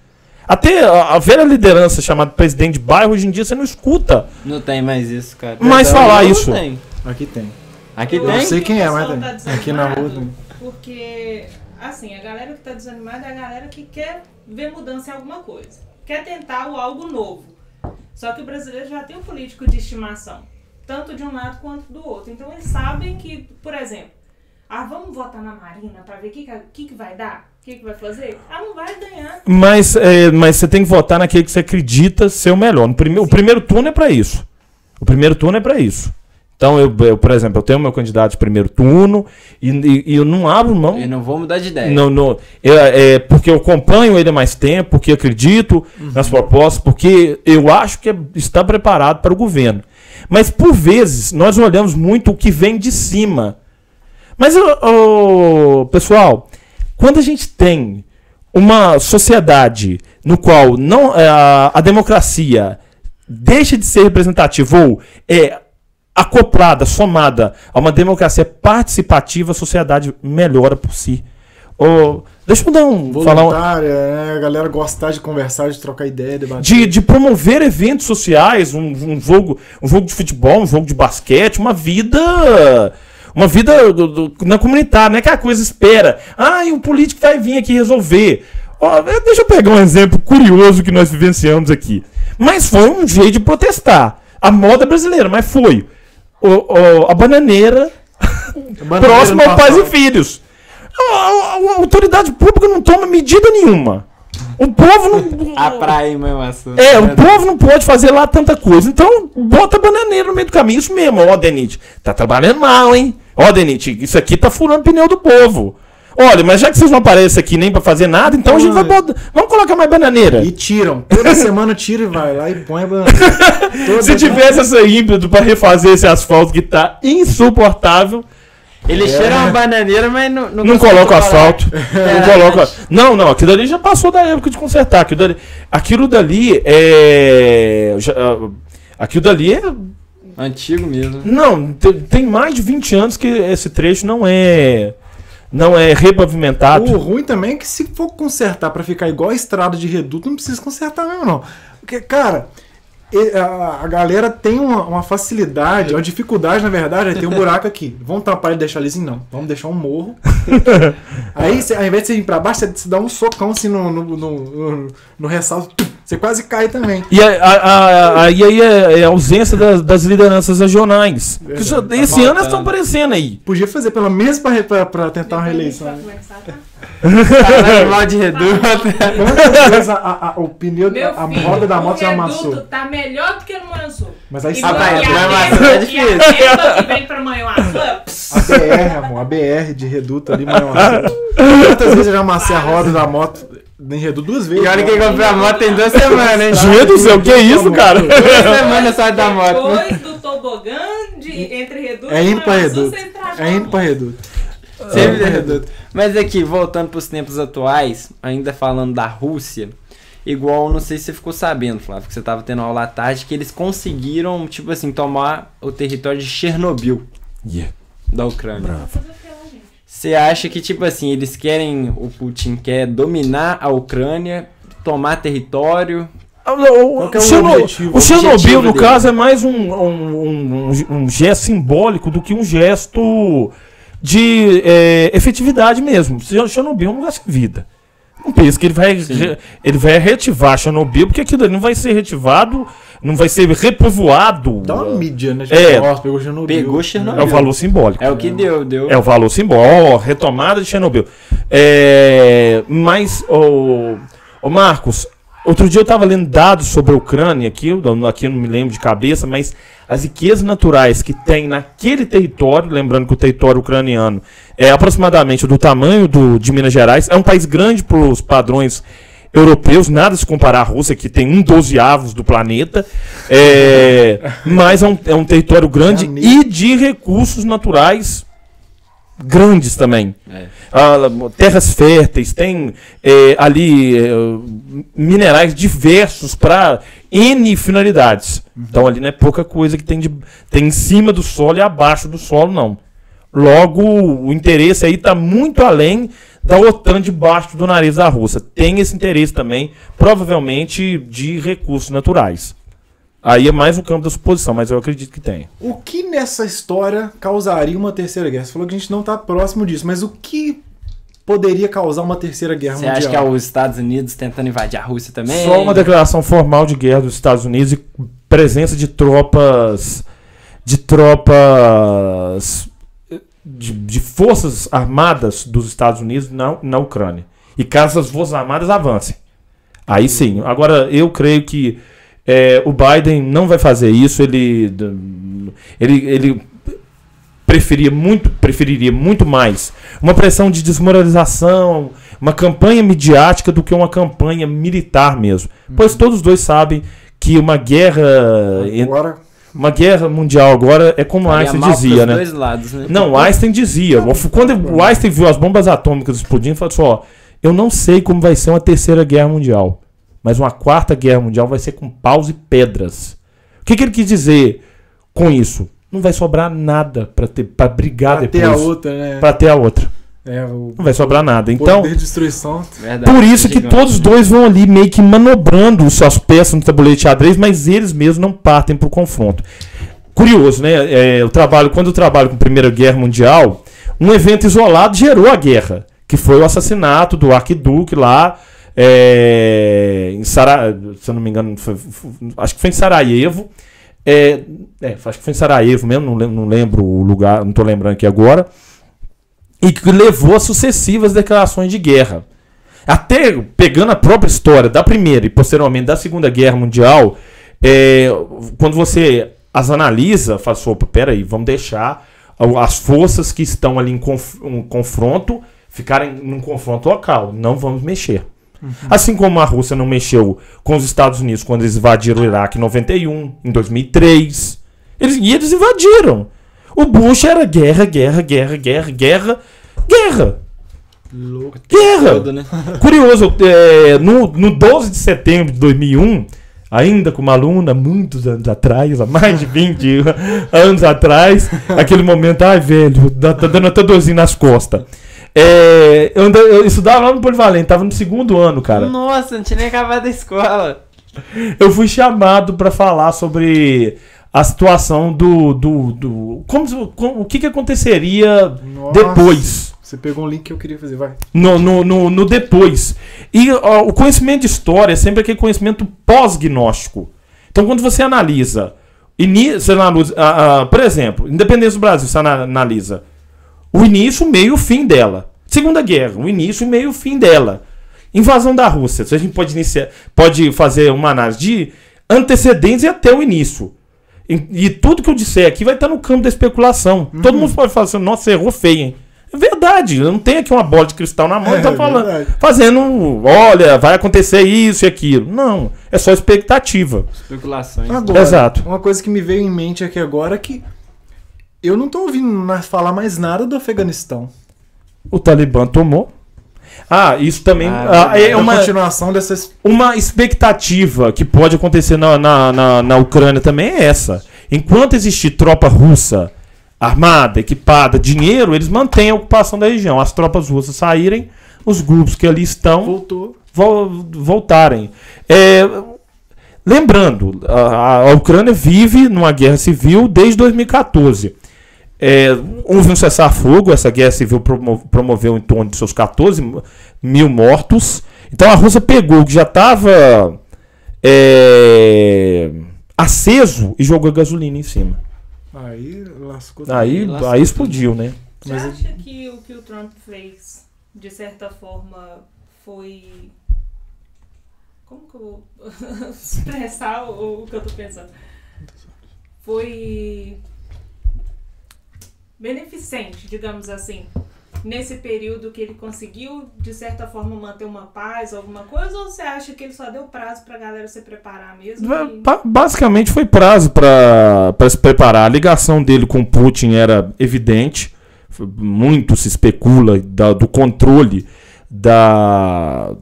Até a velha liderança chamada presidente de bairro, hoje em dia você não escuta. Não tem mais isso, cara. Mas falar isso. Tem. Aqui tem. Aqui tem? Eu não sei quem é, mas tem. Aqui na rua tem. Porque, assim, a galera que tá desanimada é a galera que quer ver mudança em alguma coisa. Quer tentar algo novo. Só que o brasileiro já tem um político de estimação. Tanto de um lado quanto do outro. Então eles sabem que, por exemplo, vamos votar na Marina pra ver o que vai dar? O que vai fazer? Não vai ganhar. Mas você tem que votar naquele que você acredita ser o melhor. O primeiro turno é para isso. Então, eu, por exemplo, eu tenho meu candidato de primeiro turno e eu não abro mão. Eu não vou mudar de ideia. Porque eu acompanho ele há mais tempo, porque acredito nas propostas, porque eu acho que está preparado para o governo. Mas, por vezes, nós olhamos muito o que vem de cima. Mas, pessoal... Quando a gente tem uma sociedade no qual a democracia deixa de ser representativa ou é acoplada, somada a uma democracia participativa, a sociedade melhora por si. Deixa eu dar voluntária, a galera gostar de conversar, de trocar ideia, debater. De promover eventos sociais, um jogo de futebol, um jogo de basquete, uma vida na comunitária, não é que a coisa espera. E o político vai vir aqui resolver. Deixa eu pegar um exemplo curioso que nós vivenciamos aqui. Mas foi um jeito de protestar. A moda brasileira, mas foi. A bananeira próxima ao Pais e Filhos. A autoridade pública não toma medida nenhuma. O povo não... A praia, meu assunto. O povo não pode fazer lá tanta coisa. Então, bota a bananeira no meio do caminho. Isso mesmo, Denite. Tá trabalhando mal, hein? Denite, isso aqui tá furando o pneu do povo. Olha, mas já que vocês não aparecem aqui nem pra fazer nada, então a gente vai botar... Vamos colocar mais bananeira. E tiram. Toda semana tira e vai lá e põe a bananeira. Se tivesse essa ímpeto pra refazer esse asfalto que tá insuportável, Ele cheira uma bananeira, mas não coloca asfalto. Não coloca. Não, aquilo ali já passou da época de consertar. Aquilo dali é. Aquilo dali é. Antigo mesmo. Não, tem mais de 20 anos que esse trecho não é repavimentado. O ruim também é que se for consertar pra ficar igual a estrada de reduto, não precisa consertar mesmo, não. Porque, cara, a galera tem uma facilidade, uma dificuldade, na verdade, é ter um buraco aqui. Vamos tampar e deixar lisinho? Não. Vamos deixar um morro. Aí, ao invés de você ir pra baixo, você dá um socão assim no ressalto. Você quase cai também. E aí é a ausência das lideranças regionais. Esse ano elas estão aparecendo aí. Podia fazer pelo menos pra tentar uma reeleição. Mal de reduto. O pneu, a roda da moto já amassou. Tá melhor do que no Manhã Sul. Mas aí é difícil. Que vem pra Manhuaçu. A BR, amor, a BR de reduto ali, Manhuaçu. Quantas vezes eu já amassei a roda da moto em reduto? 2 vezes. E olha quem comprou a moto tem 2 semanas, hein? Gente do céu, que isso, cara? 2 semanas só da moto. Depois do tobogã entre reduto e indo pra reduto. É indo pra reduto. Sempre reduto. Mas aqui, voltando pros tempos atuais, ainda falando da Rússia, igual, não sei se você ficou sabendo, Flávio, que você tava tendo aula à tarde, que eles conseguiram, tipo assim, tomar o território de Chernobyl. Da Ucrânia. Você acha que, tipo assim, o Putin quer dominar a Ucrânia, tomar território? O Chernobyl, no caso, é mais um gesto simbólico do que um gesto de efetividade mesmo. Chernobyl é um lugar sem vida. Não pensa que ele vai reativar Chernobyl, porque aquilo ali não vai ser reativado, não vai ser repovoado. Dá uma mídia, né? Pegou Chernobyl. É o valor simbólico. É o que deu. É o valor simbólico, retomada de Chernobyl. Mas, Marcos, outro dia eu estava lendo dados sobre a Ucrânia, aqui eu não me lembro de cabeça, mas as riquezas naturais que tem naquele território, lembrando que o território ucraniano é aproximadamente do tamanho de Minas Gerais, é um país grande para os padrões europeus, nada se comparar à Rússia, que tem 1/12 do planeta, mas é um território grande e de recursos naturais grandes também. Terras férteis, tem ali minerais diversos para N finalidades. Então ali não é pouca coisa que tem em cima do solo e abaixo do solo, não. Logo, o interesse aí está muito além da OTAN debaixo do nariz da Rússia. Tem esse interesse também, provavelmente, de recursos naturais. Aí é mais o campo da suposição, mas eu acredito que tem. O que nessa história causaria uma terceira guerra? Você falou que a gente não está próximo disso, mas o que poderia causar uma terceira guerra mundial? Você acha que é os Estados Unidos tentando invadir a Rússia também? Só uma declaração formal de guerra dos Estados Unidos e presença de tropas de forças armadas dos Estados Unidos na Ucrânia. E caso as forças armadas avancem. Aí sim. Agora, eu creio que o Biden não vai fazer isso. Ele preferiria muito mais uma pressão de desmoralização, uma campanha midiática do que uma campanha militar mesmo. Pois todos os dois sabem que uma guerra mundial agora é como Einstein dizia, né? Dois lados, né? Não, Einstein dizia. Quando o Einstein viu as bombas atômicas explodindo, ele falou assim, eu não sei como vai ser uma terceira guerra mundial, mas uma quarta guerra mundial vai ser com paus e pedras. O que ele quis dizer com isso? Não vai sobrar nada para brigar depois. Pra ter a outra, né? Pra ter a outra. Não vai sobrar nada. Então, poder de destruição. Verdade, por isso que todos os dois vão ali meio que manobrando suas peças no tabuleiro de xadrez, mas eles mesmos não partem pro confronto. Curioso, né? Quando eu trabalho com a Primeira Guerra Mundial, um evento isolado gerou a guerra, que foi o assassinato do arquiduque lá em Sarajevo, se eu não me engano, acho que foi em Sarajevo. Acho que foi em Sarajevo mesmo, não lembro o lugar, não estou lembrando aqui agora. E que levou a sucessivas declarações de guerra. Até pegando a própria história da Primeira e posteriormente da Segunda Guerra Mundial, quando você as analisa, fala assim, peraí, vamos deixar as forças que estão ali em confronto ficarem num confronto local, não vamos mexer. Assim como a Rússia não mexeu com os Estados Unidos quando eles invadiram o Iraque em 91, em 2003. Eles invadiram. O Bush era guerra. Louco. Guerra! Todo, né? Curioso, no 12 de setembro de 2001, ainda com uma aluna, muitos anos atrás, há mais de 20 anos atrás, aquele momento, ai velho, tá dando até dorzinho nas costas. Eu estudava lá no Polivalente, tava no 2º ano, cara. Nossa, não tinha nem acabado a escola. Eu fui chamado para falar sobre a situação o que aconteceria Nossa. depois. Você pegou um link que eu queria fazer, vai. No depois. E o conhecimento de história é sempre aquele conhecimento pós-gnóstico. Então, quando você analisa, por exemplo, Independência do Brasil, você analisa o início, o meio e o fim dela. Segunda Guerra, o início, o meio e o fim dela. Invasão da Rússia. A gente pode fazer uma análise de antecedentes e até o início. E tudo que eu disser aqui vai estar no campo da especulação. Todo mundo pode falar assim, nossa, você errou feio, hein? É verdade, eu não tenho aqui uma bola de cristal na mão e tá fazendo, olha, vai acontecer isso e aquilo. Não, é só expectativa. Especulações. Agora, Exato. uma coisa que me veio em mente aqui agora é que eu não tô ouvindo falar mais nada do Afeganistão. O Talibã tomou. Isso também é uma continuação dessas... Uma expectativa que pode acontecer na Ucrânia também é essa. Enquanto existir tropa russa armada, equipada, dinheiro, eles mantêm a ocupação da região. As tropas russas saírem, os grupos que ali estão voltarem. Lembrando, a Ucrânia vive numa guerra civil desde 2014. Houve um cessar-fogo, essa guerra civil promoveu em torno de seus 14 mil mortos. Então a Rússia pegou o que já estava aceso e jogou gasolina em cima. Aí lascou. Aí explodiu, né? Você acha que o que o Trump fez, de certa forma, foi... Como que eu vou expressar o que eu tô pensando? Foi beneficente, digamos assim, nesse período que ele conseguiu, de certa forma, manter uma paz, alguma coisa, ou você acha que ele só deu prazo pra galera se preparar mesmo? Basicamente foi prazo para se preparar. A ligação dele com Putin era evidente. Muito se especula do controle da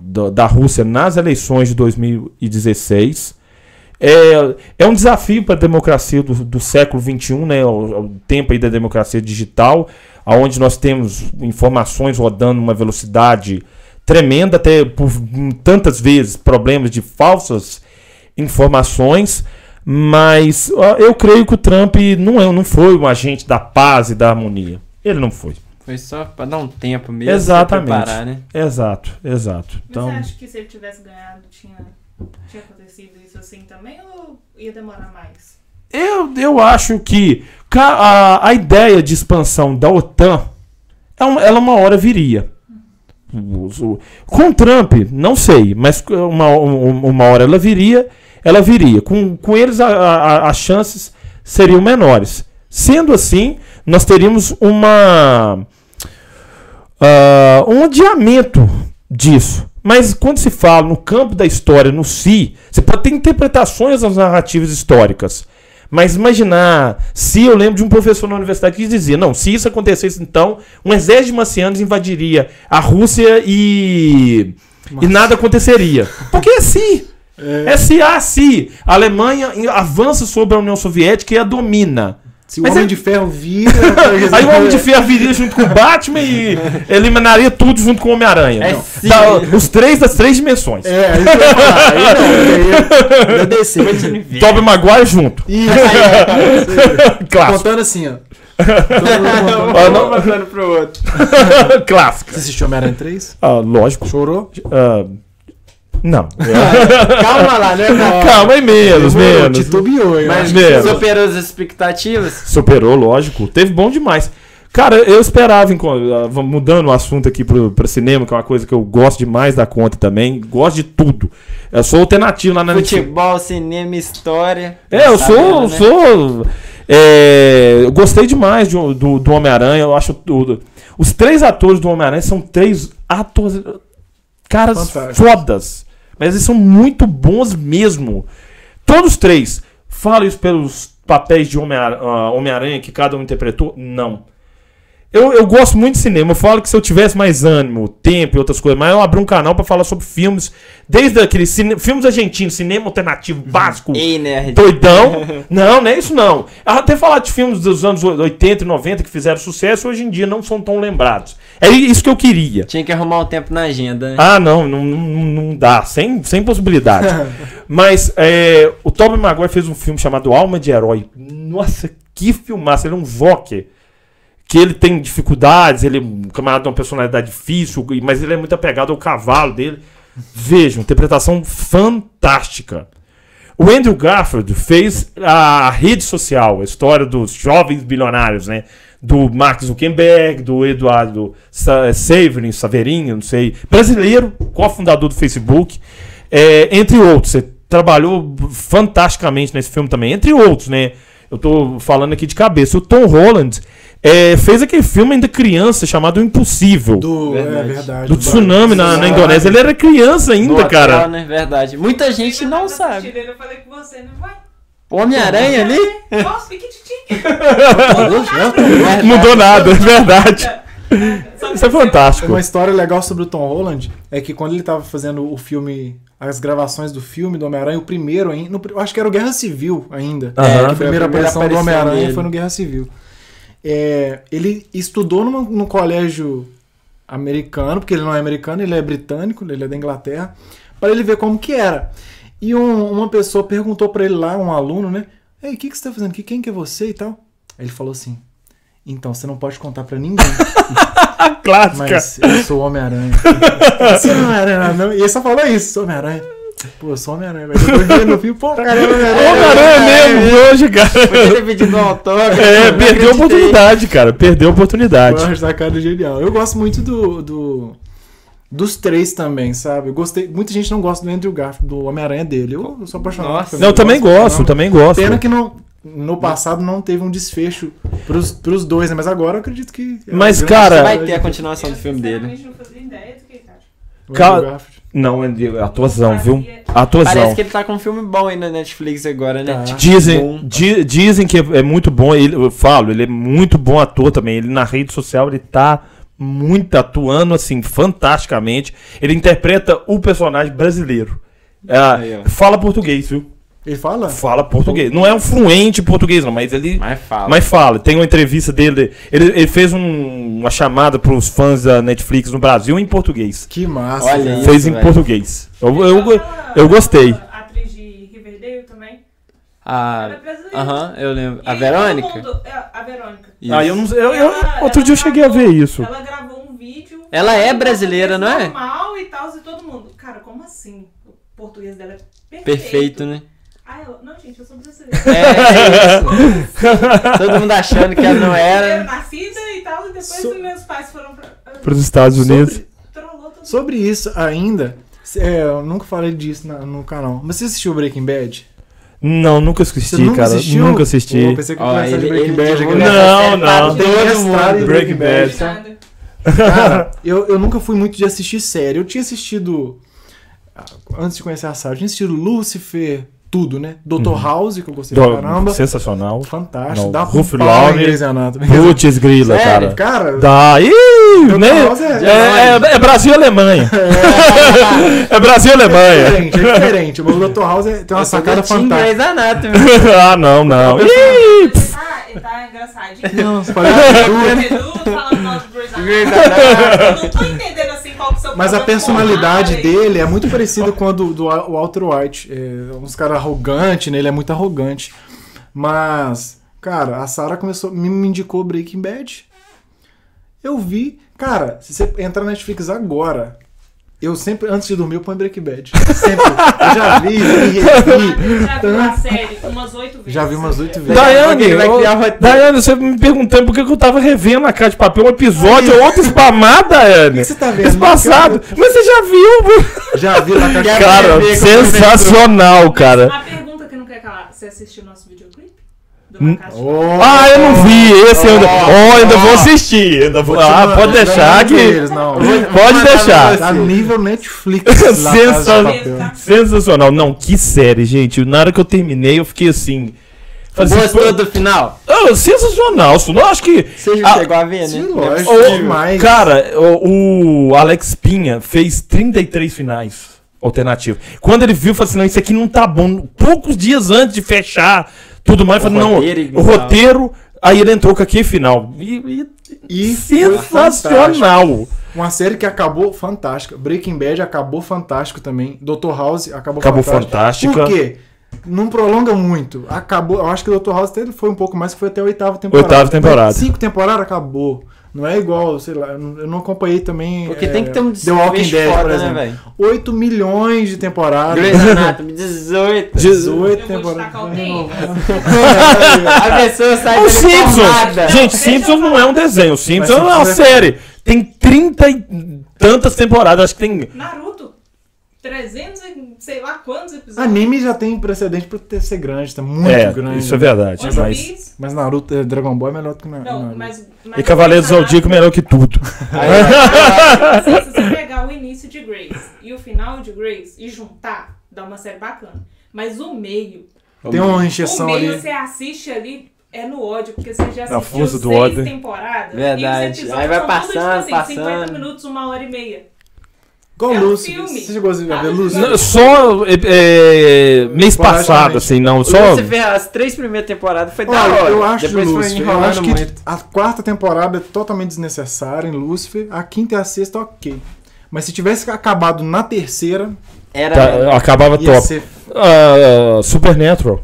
Rússia nas eleições de 2016. É um desafio para a democracia do século XXI, né? O tempo aí da democracia digital, onde nós temos informações rodando numa velocidade tremenda, até por tantas vezes problemas de falsas informações, mas eu creio que o Trump não foi um agente da paz e da harmonia. Ele não foi. Foi só para dar um tempo mesmo. Exatamente. Pra preparar, né? Exato. Mas Então, você acha que se ele tivesse ganhado tinha acontecido isso assim também, ou ia demorar mais? eu acho que a ideia de expansão da OTAN, ela uma hora viria. Com o Trump, não sei, mas uma hora ela viria. Com eles as chances seriam menores. Sendo assim, nós teríamos um adiamento disso. Mas quando se fala no campo da história, você pode ter interpretações das narrativas históricas. Mas imaginar, se eu lembro de um professor na universidade que dizia, não, se isso acontecesse então, um exército de marcianos invadiria a Rússia e nada aconteceria. Porque é se. Se a Alemanha avança sobre a União Soviética e a domina. Se o Homem de Ferro vira... Aí o Homem de Ferro viria junto com o Batman e eliminaria tudo junto com o Homem-Aranha. Os três das 3 dimensões. Aí você vai falar. Aí ia descer. Tobey Maguire junto. Isso. Clássico. Contando assim, ó. Não passando pro outro. Clássico. Você assistiu Homem-Aranha 3? Lógico. Chorou? Não. Calma lá, né? Calma aí, menos. Titubeou, mas superou as expectativas? Superou, lógico. Teve bom demais. Cara, eu esperava, mudando o assunto aqui pro cinema, que é uma coisa que eu gosto demais da conta também. Gosto de tudo. Eu sou alternativo lá na Futebol, cinema, história. Eu gostei demais do Homem-Aranha. Eu acho os 3 atores do Homem-Aranha são 3 atores... Caras fodas. Mas eles são muito bons mesmo. Todos 3. Falo isso papéis de Homem-Aranha que cada um interpretou? Não. Eu gosto muito de cinema. Eu falo que se eu tivesse mais ânimo, tempo e outras coisas, mas eu abri um canal pra falar sobre filmes, desde aqueles filmes argentinos, cinema alternativo básico, doidão. Não é isso não. Até falar de filmes dos anos 80 e 90 que fizeram sucesso, hoje em dia não são tão lembrados. É isso que eu queria. Tinha que arrumar um tempo na agenda, né? Não dá, sem possibilidade. Mas o Tobey Maguire fez um filme chamado Alma de Herói. Nossa, que filmaço. Ele é um Joker. Que ele tem dificuldades, ele é um camarada de uma personalidade difícil, mas ele é muito apegado ao cavalo dele. Vejam, interpretação fantástica. O Andrew Garfield fez a rede social, a história dos jovens bilionários, né? Do Mark Zuckerberg, do Eduardo Saverin, não sei, brasileiro, cofundador do Facebook, entre outros. Você trabalhou fantasticamente nesse filme também, entre outros, né? Eu tô falando aqui de cabeça. O Tom Holland fez aquele filme ainda criança chamado O Impossível. Do tsunami na Indonésia. Ele era criança ainda, cara. Hotel, né? Verdade. Muita gente não sabe. Eu falei com você, não vai? Homem-Aranha ali? Nossa, piquititinho. Mudou nada, é verdade. Isso é fantástico. Uma história legal sobre o Tom Holland é que quando ele tava fazendo o filme, as gravações do filme do Homem-Aranha, o primeiro ainda, eu acho que era o Guerra Civil ainda. A primeira aparição do Homem-Aranha foi no Guerra Civil. Ele estudou num colégio americano, porque ele não é americano, ele é britânico, ele é da Inglaterra, para ele ver como que era. E uma pessoa perguntou para ele lá, um aluno, né? Ei, o que você tá fazendo aqui? Quem que é você e tal? Aí ele falou assim: então, você não pode contar pra ninguém. Clássica. Mas eu sou o Homem-Aranha. Você não é Homem-Aranha, não. E ele só falou isso, sou Homem-Aranha. Pô, eu sou Homem-Aranha. Mas eu tô vendo no filme, pô, cara, é Homem-Aranha mesmo, hoje, cara. Podia ter pedido um autógrafo. Perdeu a oportunidade, cara. Perdeu a oportunidade. Uma sacada genial. Eu gosto muito dos três também, sabe? Eu gostei. Muita gente não gosta do Andrew Garfield, do Homem-Aranha dele. Eu sou apaixonado. Nossa. Não, eu também gosto. Pena que no passado não teve um desfecho pros dois, né? Mas agora eu acredito que... Mas, cara... Vai ter a continuação do filme dele. Eu não fazia ideia do que acha. Não, atuação, viu? Atuação. Parece que ele tá com um filme bom aí na Netflix agora, né? Tá. Dizem que é muito bom. Eu falo, ele é muito bom ator também. Ele na rede social, ele tá muito atuando, assim, fantasticamente. Ele interpreta o personagem brasileiro. Fala português, viu? Ele fala? Fala português. Não é um fluente português, não, mas ele... Mas fala. Tem uma entrevista dele. Ele fez uma chamada pros fãs da Netflix no Brasil em português. Que massa. Olha isso, fez em português. Eu gostei. A atriz de Riverdale também. Ela é brasileira. Aham, eu lembro. A E Verônica? todo mundo- a Verônica. Ah, eu não sei. Outro dia eu cheguei a ver isso. Ela gravou um vídeo. Ela é brasileira, não é? Normal e tal, e todo mundo. Cara, como assim? O português dela é perfeito. Perfeito, né? Ela, não, gente, eu sou brasileira. Isso. Todo mundo achando que ela não Eu era. nascida e tal, e depois os meus pais foram Para os Estados Unidos. Trollou todo Sobre isso ainda, eu nunca falei disso no canal. Mas você assistiu Breaking Bad? Não, nunca assisti, Você nunca cara. assistiu? Nunca assisti. Pô, pensei que eu conhecia de Breaking Bad. divulga aquele- Não, essa não. série pra Todo todo mundo. mundo. Breaking Bad. nada. Cara, eu nunca fui muito de assistir série. Eu tinha assistido, antes de conhecer a Sarah, eu tinha assistido Lucifer, tudo, né? Dr. House, que eu gostei pra caramba. Sensacional. Fantástico. Não, Dá Ruff um pau em Lowry. Grey's Anatomy. Putz, grila, Sério? cara. Cara, Dá. Dr. House É Brasil e Alemanha. É Brasil e Alemanha. é diferente. O Dr. House tem uma sacada fantástica. Grey's Anatomy. Ah, não. Ele tá engraçadinho. Não, você pode Edu falando mal de Grey's Anatomy. Eu não tô entendendo assim qual que é o seu Mas a problema personalidade com o Harry. dele é muito parecida com a do Walter White. É uns caras arrogantes, né? Ele é muito arrogante. Mas, cara, a Sarah me indicou Breaking Bad. Eu vi. Cara, se você entrar na Netflix agora, eu sempre, antes de dormir, eu ponho Breaking Bad. Sempre. Eu já vi, revi. Já viu a série umas 8 vezes. Já vi umas 8 vezes. Ele vai criar roteiro. Daiane, você me perguntando por que eu tava revendo a Casa de Papel, um episódio ou outro spamado, Daiane. O que você tá vendo? Espaçado. Mas você já viu? Já vi na caixa. Cara, sensacional, cara. A pergunta que não quer calar, você assistiu nosso videoclipe? Do La Casa de Papel? Ah, eu não vi esse ainda. Ainda vou assistir. Ainda vou... pode deixar que... Pode deixar. Tá nível Netflix. La Casa de Papel. Sensacional. Não, que série, gente. Na hora que eu terminei, eu fiquei assim... Falei assim, Gostou do final? sensacional. Eu acho que... Você já chegou a ver, né? Sim, lógico, demais. Cara, o Alex Pinha fez 33 finais alternativos. Quando ele viu, falou assim, não, isso aqui não tá bom. Poucos dias antes de fechar tudo mais, falou, não, o roteiro... Aí ele entrou com aquele final. E sensacional. Uma série que acabou fantástica. Breaking Bad acabou fantástico também. Dr. House acabou fantástica. Por quê? Não prolonga muito. Acabou. Eu acho que o Dr. House foi um pouco mais, que foi até a 8ª temporada. 5 temporadas acabou. Não é igual, sei lá, eu não acompanhei também. Porque tem que ter um The Walking Dead, foda, por exemplo. Né, 8 milhões de temporadas. Grey's Anatomy, 18 temporadas. A pessoa sai Os Simpsons! Gente, Simpsons não é um desenho. Simpsons é uma série. Tem 30 e tantas temporadas. Acho que tem... Naruto. 300 e sei lá quantos episódios. Anime já tem precedente por ser grande, tá muito grande. Isso é verdade. Mas Naruto, Dragon Ball é melhor do que Naruto. Não, mas e Cavaleiros do Zodíaco é melhor que tudo. Se você pegar o início de Grace e o final de Grace e juntar, dá uma série bacana. Mas o meio... Tem uma encheção ali. O meio você assiste ali... É no ódio, porque você já Na assistiu força do 6 ódio. temporadas. Verdade. E os Aí vai são passando, tudo, tipo assim, passando. 50 minutos, 1h30. Igual É um Lucy. filme. Você chegou a ver Lucy? Só mês passado, assim, não. Só... Você vê as 3 primeiras temporadas, foi da Olha, hora. eu acho Depois de foi Lucifer, eu enrolando acho que muito. a 4ª temporada é totalmente desnecessária em Lucifer. A 5ª e a 6ª, ok. Mas se tivesse acabado na 3ª, Era acabava ia top. ser... Supernatural.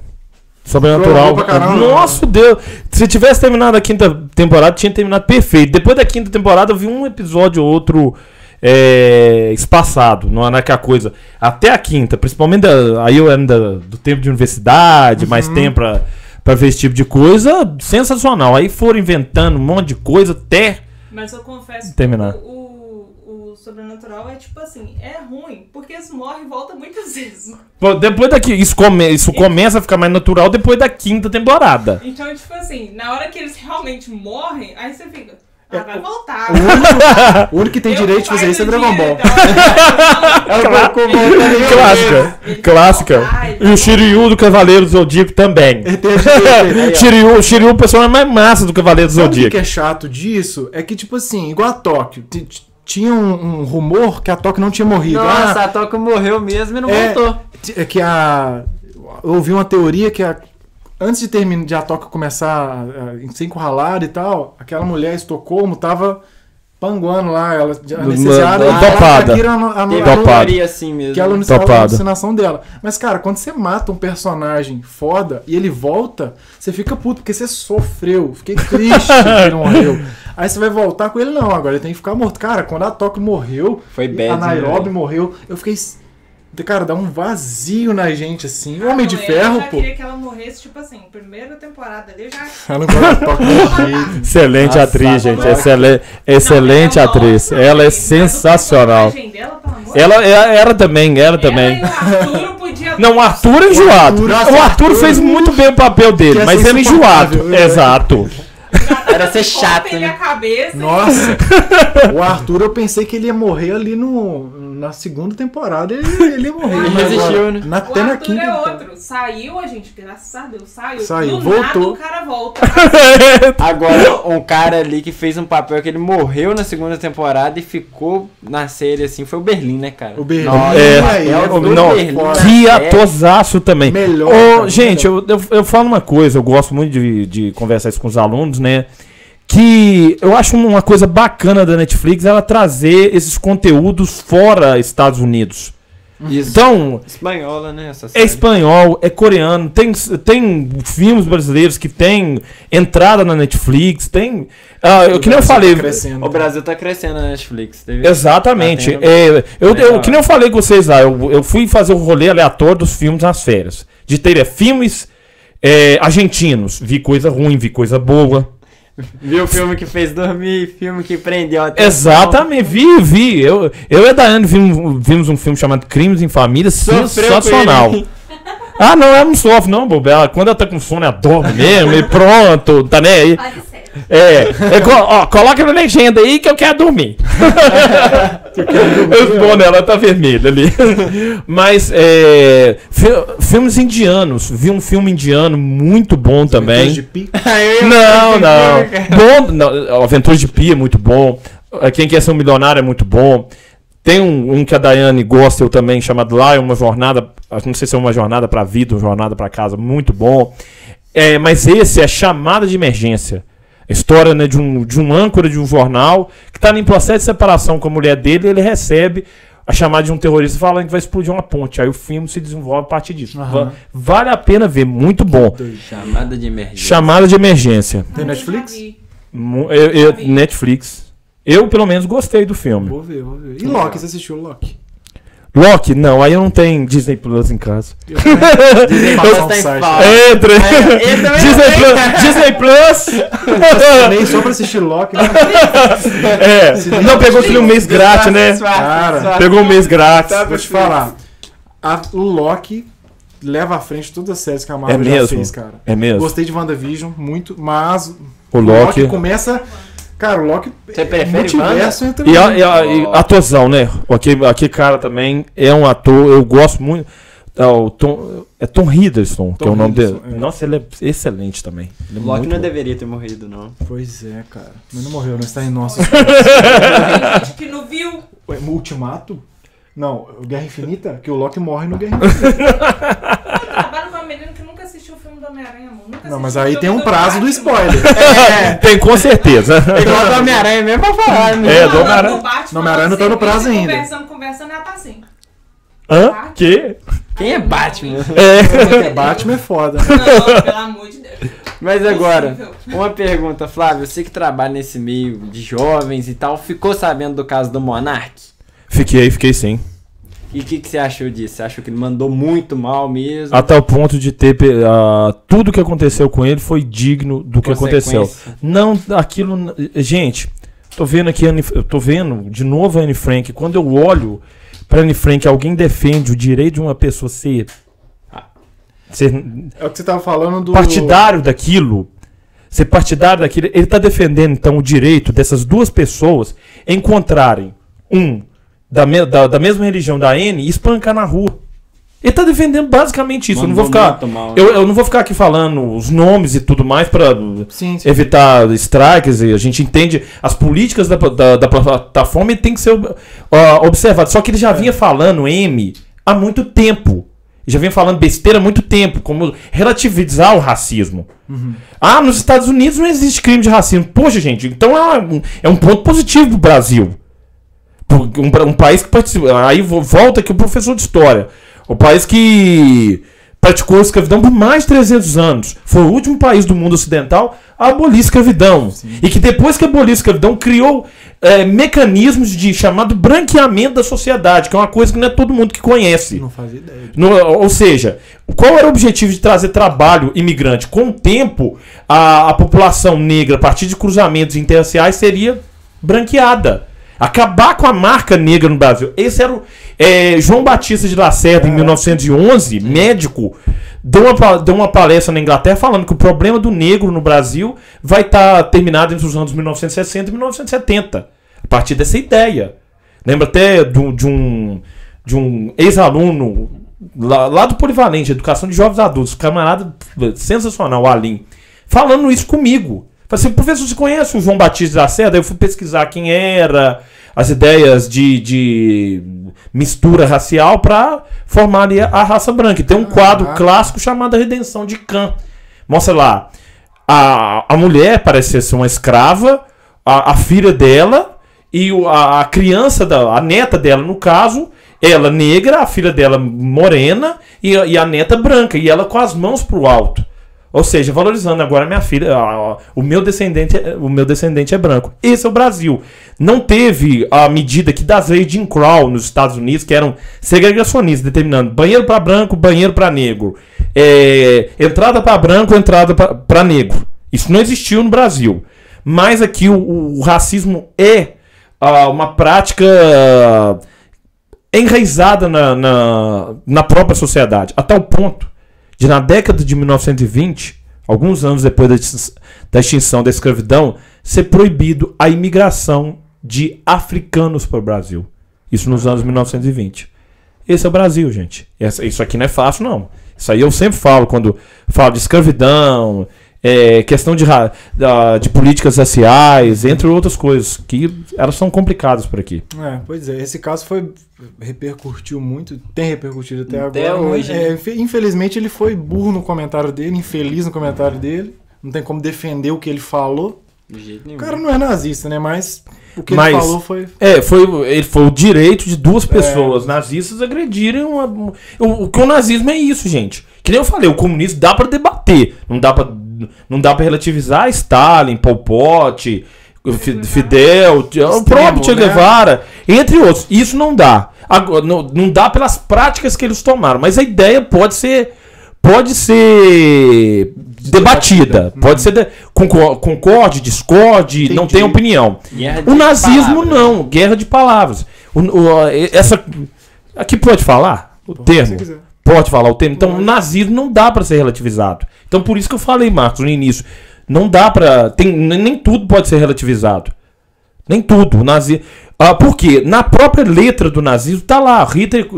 Sobrenatural. Pra caramba. Nossa, Deus. Se tivesse terminado a 5ª temporada, tinha terminado perfeito. Depois da 5ª temporada, eu vi um episódio ou outro espaçado. Não é que a coisa. Até a 5ª, principalmente aí eu era do tempo de universidade, mais tempo pra ver esse tipo de coisa. Sensacional. Aí foram inventando um monte de coisa até. Mas eu confesso terminar. que o Sobrenatural é tipo assim, é ruim, porque eles morrem e voltam muitas vezes. Pô, depois daqui, isso começa a ficar mais natural depois da 5ª temporada. Então, tipo assim, na hora que eles realmente morrem, aí você fica, vai voltar. O único que tem direito de fazer isso é Dragon Ball. Clássica. E o Shiryu do Cavaleiro do Zodíaco também. O Shiryu é o personagem mais massa do Cavaleiro do Sabe o Zodíaco. que é chato disso? É que, tipo assim, igual a Tóquio, tinha um rumor que a Tóquio não tinha morrido. Nossa, a Tóquio morreu mesmo e não voltou. É que eu ouvi uma teoria que antes de terminar, de a Tóquio começar a ser encurralada e tal, aquela mulher em Estocolmo tava panguando lá, ela anestesiada. Dopada. Teve uma teoria assim mesmo. Que ela anunciava a alucinação dela. Mas, cara, quando você mata um personagem foda e ele volta, você fica puto, porque você sofreu. Fiquei triste que ele morreu. Aí você vai voltar com ele, não. Agora ele tem que ficar morto. Cara, quando a Tóquio morreu, foi bad, a Nairobi morreu, eu fiquei... Cara, dá um vazio na gente, assim. O Homem de Ferro, eu já pô. queria que ela morresse, tipo assim, primeira temporada ali, eu já... Eu não gosto da Tóquio de jeito. Excelente atriz, gente. Excelente atriz. Ela é sensacional. Ela era também. Não, o Arthur é enjoado. O Arthur fez muito bem o papel dele, mas ele é enjoado. Exato. Era ser chato, né? Cabeça, nossa, o Arthur, eu pensei que ele ia morrer ali na 2ª temporada. Ele ia morrer. Ele resistiu, né? Até na 5ª. O Arthur é outro. Saiu, a gente, graças a Deus, saiu. Do Voltou. nada o cara volta. Agora, um cara ali que fez um papel que ele morreu na 2ª temporada e ficou na série assim, foi o Berlim, né, cara? O Berlim. Que atorzaço também. Melhor. Gente, eu falo uma coisa, eu gosto muito de conversar isso com os alunos, né? Que eu acho uma coisa bacana da Netflix ela trazer esses conteúdos fora Estados Unidos. Isso. Então, espanhola, né? Essa é espanhol, é coreano, tem filmes brasileiros que tem entrada na Netflix, tem. Que nem eu falei. O Brasil tá crescendo na Netflix. Exatamente. Que nem eu falei com vocês lá, eu fui fazer o rolê aleatório dos filmes nas férias. De ter filmes argentinos. Vi coisa ruim, vi coisa boa. Viu o filme que fez dormir, filme que prendeu a atenção. Exatamente, vi. Eu e a Daiane vimos um filme chamado Crimes em Família, sensacional. Não, ela não sofre, não, bobo. Quando ela tá com sono, ela dorme mesmo e pronto, tá nem aí. Coloca na legenda aí que eu quero dormir. Bom, ela tá vermelha ali. Mas filmes indianos. Vi um filme indiano muito bom também. De Pi. Não. Aventuras de Pi é muito bom. Quem Quer Ser um Milionário é muito bom. Tem um que a Daiane gosta, eu também, chamado Lá, uma jornada, não sei se é uma jornada pra vida, uma jornada pra casa, muito bom. Mas esse é Chamada de Emergência. A história, né, de um âncora de um jornal que está em processo de separação com a mulher dele, e ele recebe a chamada de um terrorista falando que vai explodir uma ponte. Aí o filme se desenvolve a partir disso. Vale a pena ver, muito bom. Chamada de Emergência. Chamada de Emergência. Tem Netflix? Netflix. Eu, pelo menos, gostei do filme. Vou ver. E Loki, você assistiu Loki? Loki? Não, aí eu não tenho Disney Plus em casa. Disney Plus tá em falta. Disney Plus. Nem só pra assistir Loki. Né? Não, pegou aquele mês grátis, né? Cara, pegou um mês grátis. Vou te falar. O Loki leva à frente todas as séries que a Marvel já fez, cara. É mesmo. Gostei de WandaVision, muito, mas o Loki começa... Cara, o Loki você prefere multiverso entre... E atuação, né? Aquele cara também é um ator, eu gosto muito. Tom Hiddleston, que é o nome dele. Nossa, ele é excelente também. O Loki não deveria ter morrido, não. Pois é, cara. Mas não morreu, não está em nosso. Gente que não viu. Ultimato? Não, Guerra Infinita? Que o Loki morre no Guerra Infinita. Eu trabalho com uma menina que nunca assistiu o filme do Homem-Aranha, amor. Não, mas aí tem um prazo do spoiler. Tem, com certeza. É igual do Homem-Aranha mesmo pra falar, né? Do Homem-Aranha. No Homem-Aranha não tá no prazo ainda. Conversando, ela tá assim. Hã? Que? Quem é Batman? Batman é foda. Não, pelo amor de Deus. Mas agora, uma pergunta, Flávio. Você que trabalha nesse meio de jovens e tal, ficou sabendo do caso do Monark? Fiquei sim. E o que você achou disso? Você achou que ele mandou muito mal mesmo? A tal ponto de ter... tudo que aconteceu com ele foi digno do que aconteceu. Não, aquilo... Gente, tô vendo aqui... tô vendo de novo a Anne Frank. Quando eu olho pra Anne Frank, alguém defende o direito de uma pessoa ser é o que você tava falando do... partidário daquilo. Ser partidário daquilo. Ele tá defendendo, então, o direito dessas duas pessoas encontrarem da mesma religião da Anne e espancar na rua. Ele tá defendendo basicamente isso. Eu não vou ficar, eu não vou ficar aqui falando os nomes e tudo mais para evitar strikes. E a gente entende as políticas da plataforma e tem que ser observado. Só que ele já vinha falando há muito tempo. Ele já vinha falando besteira há muito tempo, como relativizar o racismo. Nos Estados Unidos não existe crime de racismo. Poxa, gente, então é um ponto positivo pro Brasil. Um país que participa. Aí volta aqui o professor de história. O país que praticou a escravidão por mais de 300 anos. Foi o último país do mundo ocidental a abolir a escravidão. Sim. E que depois que aboliu a escravidão, criou mecanismos de chamado branqueamento da sociedade, que é uma coisa que não é todo mundo que conhece. Não faz ideia. Ou seja, qual era o objetivo de trazer trabalho imigrante? Com o tempo, a população negra, a partir de cruzamentos interraciais, seria branqueada. Acabar com a marca negra no Brasil. Esse era o João Batista de Lacerda, em 1911, médico, deu uma palestra na Inglaterra falando que o problema do negro no Brasil vai estar terminado entre os anos 1960 e 1970. A partir dessa ideia. Lembra até de um ex-aluno lá do Polivalente, Educação de Jovens Adultos, camarada sensacional, o Alim, falando isso comigo. Falei assim, professor, você conhece o João Batista de Lacerda? Eu fui pesquisar quem era, as ideias de mistura racial para formar ali a raça branca. E tem um quadro clássico chamado A Redenção de Kant. Mostra lá, a mulher parece ser uma escrava, a filha dela e a criança, a neta dela, no caso, ela negra, a filha dela morena e a neta branca, e ela com as mãos pro alto. Ou seja, valorizando agora minha filha, o meu descendente é branco. Esse é o Brasil. Não teve a medida que das leis de Jim Crow nos Estados Unidos, que eram segregacionistas, determinando banheiro para branco, banheiro para negro, entrada para branco, entrada para negro. Isso não existiu no Brasil. Mas aqui o racismo é uma prática enraizada na própria sociedade, a tal ponto de, na década de 1920, alguns anos depois da extinção da escravidão, ser proibido a imigração de africanos para o Brasil. Isso nos anos 1920. Esse é o Brasil, gente. Isso aqui não é fácil, não. Isso aí eu sempre falo quando falo de escravidão, questão de políticas raciais, entre outras coisas, que elas são complicadas por aqui. Pois é, esse caso repercutiu muito, tem repercutido até agora. Até hoje. Infelizmente ele foi burro no comentário dele, infeliz no comentário dele, não tem como defender o que ele falou. De jeito nenhum. O cara não é nazista, né? Mas o que ele falou foi... Ele foi o direito de duas pessoas nazistas agredirem o que o nazismo é isso, gente. Que nem eu falei, o comunismo dá pra debater. Não dá pra relativizar Stalin, Pol Pot, Fidel, o próprio Che Guevara, entre outros. Isso não dá. Agora, não dá pelas práticas que eles tomaram. Mas a ideia pode ser debatida. Pode ser. Concorde, discorde, entendi. Não tem opinião. O nazismo palavras. Não, guerra de palavras. Aqui pode falar o termo? Pode falar o termo. Então o nazismo não dá para ser relativizado. Então por isso que eu falei, Marcos, no início. Não dá para. Nem tudo pode ser relativizado. Nem tudo. O nazismo. Porque na própria letra do nazismo tá lá. Hitler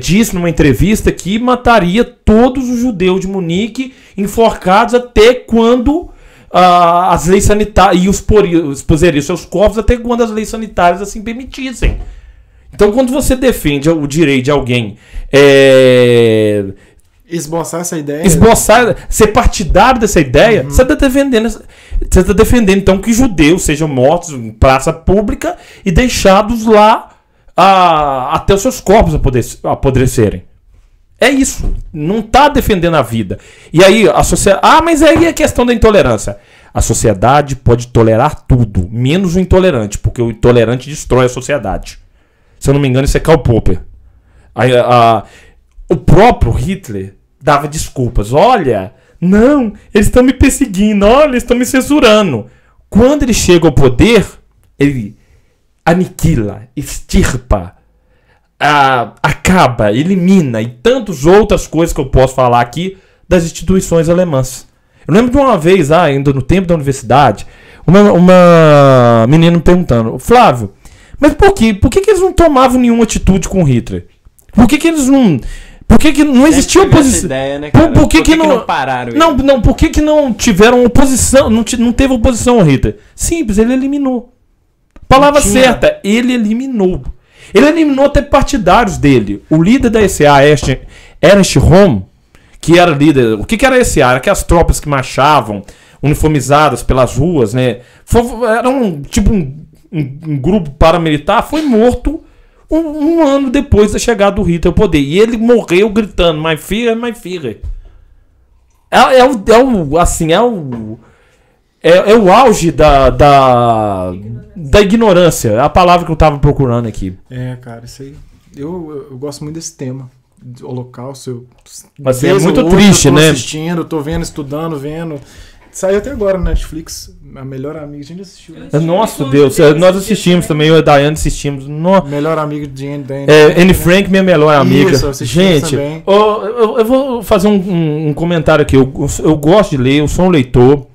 disse numa entrevista que mataria todos os judeus de Munique enforcados até quando as leis sanitárias, e exposeriam seus corpos até quando as leis sanitárias assim permitissem. Então quando você defende o direito de alguém esboçar essa ideia, ser partidário dessa ideia, você está defendendo então que judeus sejam mortos em praça pública e deixados lá até os seus corpos apodrecerem. É isso. Não está defendendo a vida. E aí a sociedade... mas aí é questão da intolerância. A sociedade pode tolerar tudo, menos o intolerante, porque o intolerante destrói a sociedade. Se eu não me engano, isso é Karl Popper. O próprio Hitler dava desculpas. Olha, não, eles estão me perseguindo. Olha, eles estão me censurando. Quando ele chega ao poder, ele aniquila, extirpa, acaba, elimina e tantas outras coisas que eu posso falar aqui das instituições alemãs. Eu lembro de uma vez, ainda no tempo da universidade, uma menina me perguntando: Flávio, mas por quê? Por que eles não tomavam nenhuma atitude com Hitler? Por que eles não... Por que não existia oposição? Né, por que não pararam? Não, por que não tiveram oposição? Não teve oposição ao Hitler? Simples, ele eliminou. Palavra certa, ele eliminou. Ele eliminou até partidários dele. O líder da SA, Ernst Röhm, que era líder... O que era a SA? Era aquelas tropas que marchavam, uniformizadas pelas ruas, né? Era um grupo paramilitar, foi morto um ano depois da chegada do Hitler ao poder. E ele morreu gritando: "My Führer, my Führer". É o auge da ignorância. É a palavra que eu tava procurando aqui. Cara, isso aí. Eu gosto muito desse tema. Do Holocausto. Mas é muito triste, né? Assistindo, tô vendo, estudando, vendo. Saiu até agora na Netflix. A Melhor Amiga. A gente assistiu. Nossa, Deus. Nós assistimos também. Eu e a Daiane assistimos. Melhor amiga de Anne Anne Frank, minha melhor amiga. Isso, gente, eu vou fazer um comentário aqui. Eu gosto de ler, eu sou um leitor.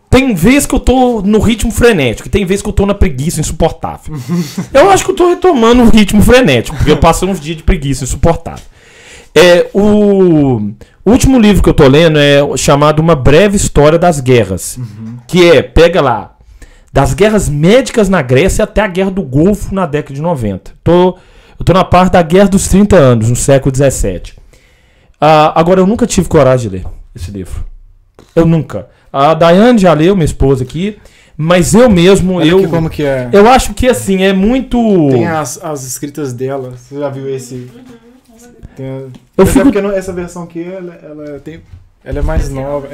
Tem vezes que eu tô no ritmo frenético, tem vezes que eu tô na preguiça insuportável. Eu acho que eu tô retomando o ritmo frenético, porque eu passo uns dias de preguiça insuportável. O último livro que eu tô lendo é chamado Uma Breve História das Guerras. Que pega lá, das guerras médicas na Grécia até a Guerra do Golfo na década de 90. Eu tô na parte da Guerra dos 30 anos, no século 17. Agora, eu nunca tive coragem de ler esse livro. Eu nunca. A Daiane já leu, minha esposa aqui, mas eu mesmo... Como que é? Eu acho que, assim, é muito... Tem as escritas dela. Você já viu esse... Porque essa versão aqui, ela é mais nova.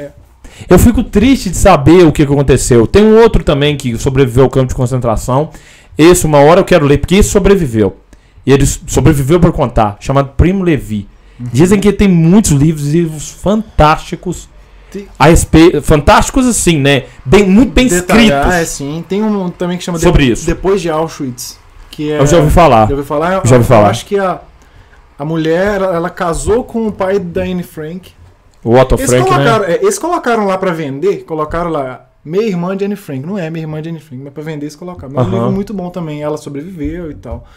Eu fico triste de saber o que aconteceu. Tem um outro também que sobreviveu ao campo de concentração. Esse, uma hora eu quero ler, porque esse sobreviveu. E ele sobreviveu para contar, chamado Primo Levi. Dizem que tem muitos livros fantásticos a respeito, fantásticos assim, né? Muito bem escritos. Sim. Tem um também que chama sobre isso. Depois de Auschwitz. Que eu já ouvi falar. Já ouvi falar? Eu acho que a mulher, ela casou com o pai da Anne Frank. O Otto Frank, né? Eles colocaram lá pra vender, colocaram lá Minha Irmã de Anne Frank. Não é Minha Irmã de Anne Frank, mas pra vender eles colocaram. Mas é um livro muito bom também, ela sobreviveu e tal.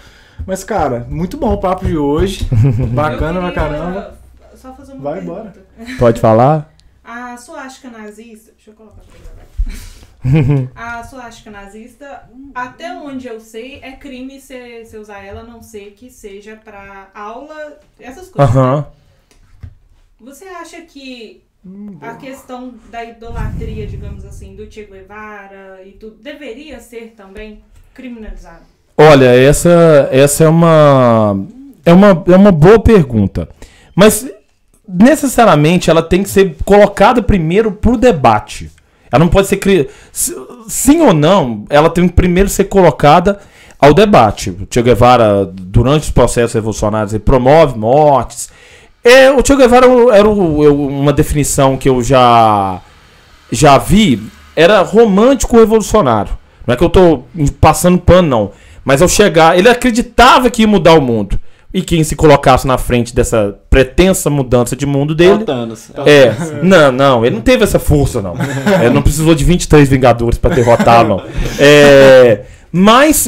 Mas, cara, muito bom o papo de hoje. Bacana pra caramba. Só fazer uma Vai pergunta. Embora. Pode falar? A suástica nazista... Deixa eu colocar pra ele. A suástica nazista, até onde eu sei, é crime você usar ela, a não ser que seja pra aula, essas coisas. Né? Você acha que a questão da idolatria, digamos assim, do Che Guevara e tudo, deveria ser também criminalizada? Olha, essa é uma boa pergunta. Mas necessariamente ela tem que ser colocada primeiro pro debate. Ela não pode ser sim ou não, ela tem que primeiro ser colocada ao debate. O Che Guevara, durante os processos revolucionários, ele promove mortes. O Che Guevara era uma definição que eu já vi, era romântico revolucionário. Não é que eu tô passando pano, não. Mas ao chegar, ele acreditava que ia mudar o mundo. E quem se colocasse na frente dessa pretensa mudança de mundo dele... Não, ele não teve essa força, não. Ele não precisou de 23 Vingadores para derrotá-lo, não. Mas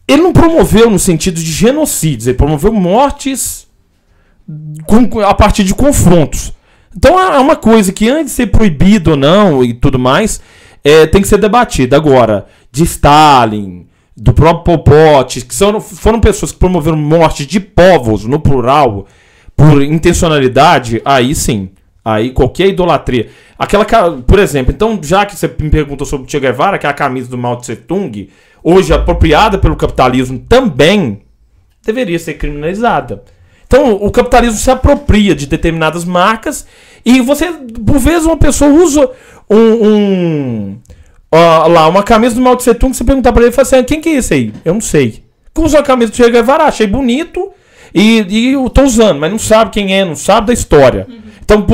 ele não promoveu no sentido de genocídios, ele promoveu mortes a partir de confrontos. Então é uma coisa que antes de ser proibido ou não e tudo mais, tem que ser debatida. Agora, de Stalin... do próprio Pol Pot, que foram pessoas que promoveram morte de povos, no plural, por intencionalidade, aí sim. Aí qualquer idolatria. Por exemplo, então, já que você me perguntou sobre o Che Guevara, que é a camisa do Mao Tse Tung, hoje apropriada pelo capitalismo, também deveria ser criminalizada. Então, o capitalismo se apropria de determinadas marcas e você, por vezes, uma pessoa usa uma camisa do Mao Tse Tung, você perguntar pra ele, fala assim, quem que é esse aí? Eu não sei. Usa a camisa do Che Guevara, achei bonito e eu tô usando, mas não sabe quem é, não sabe da história. Então,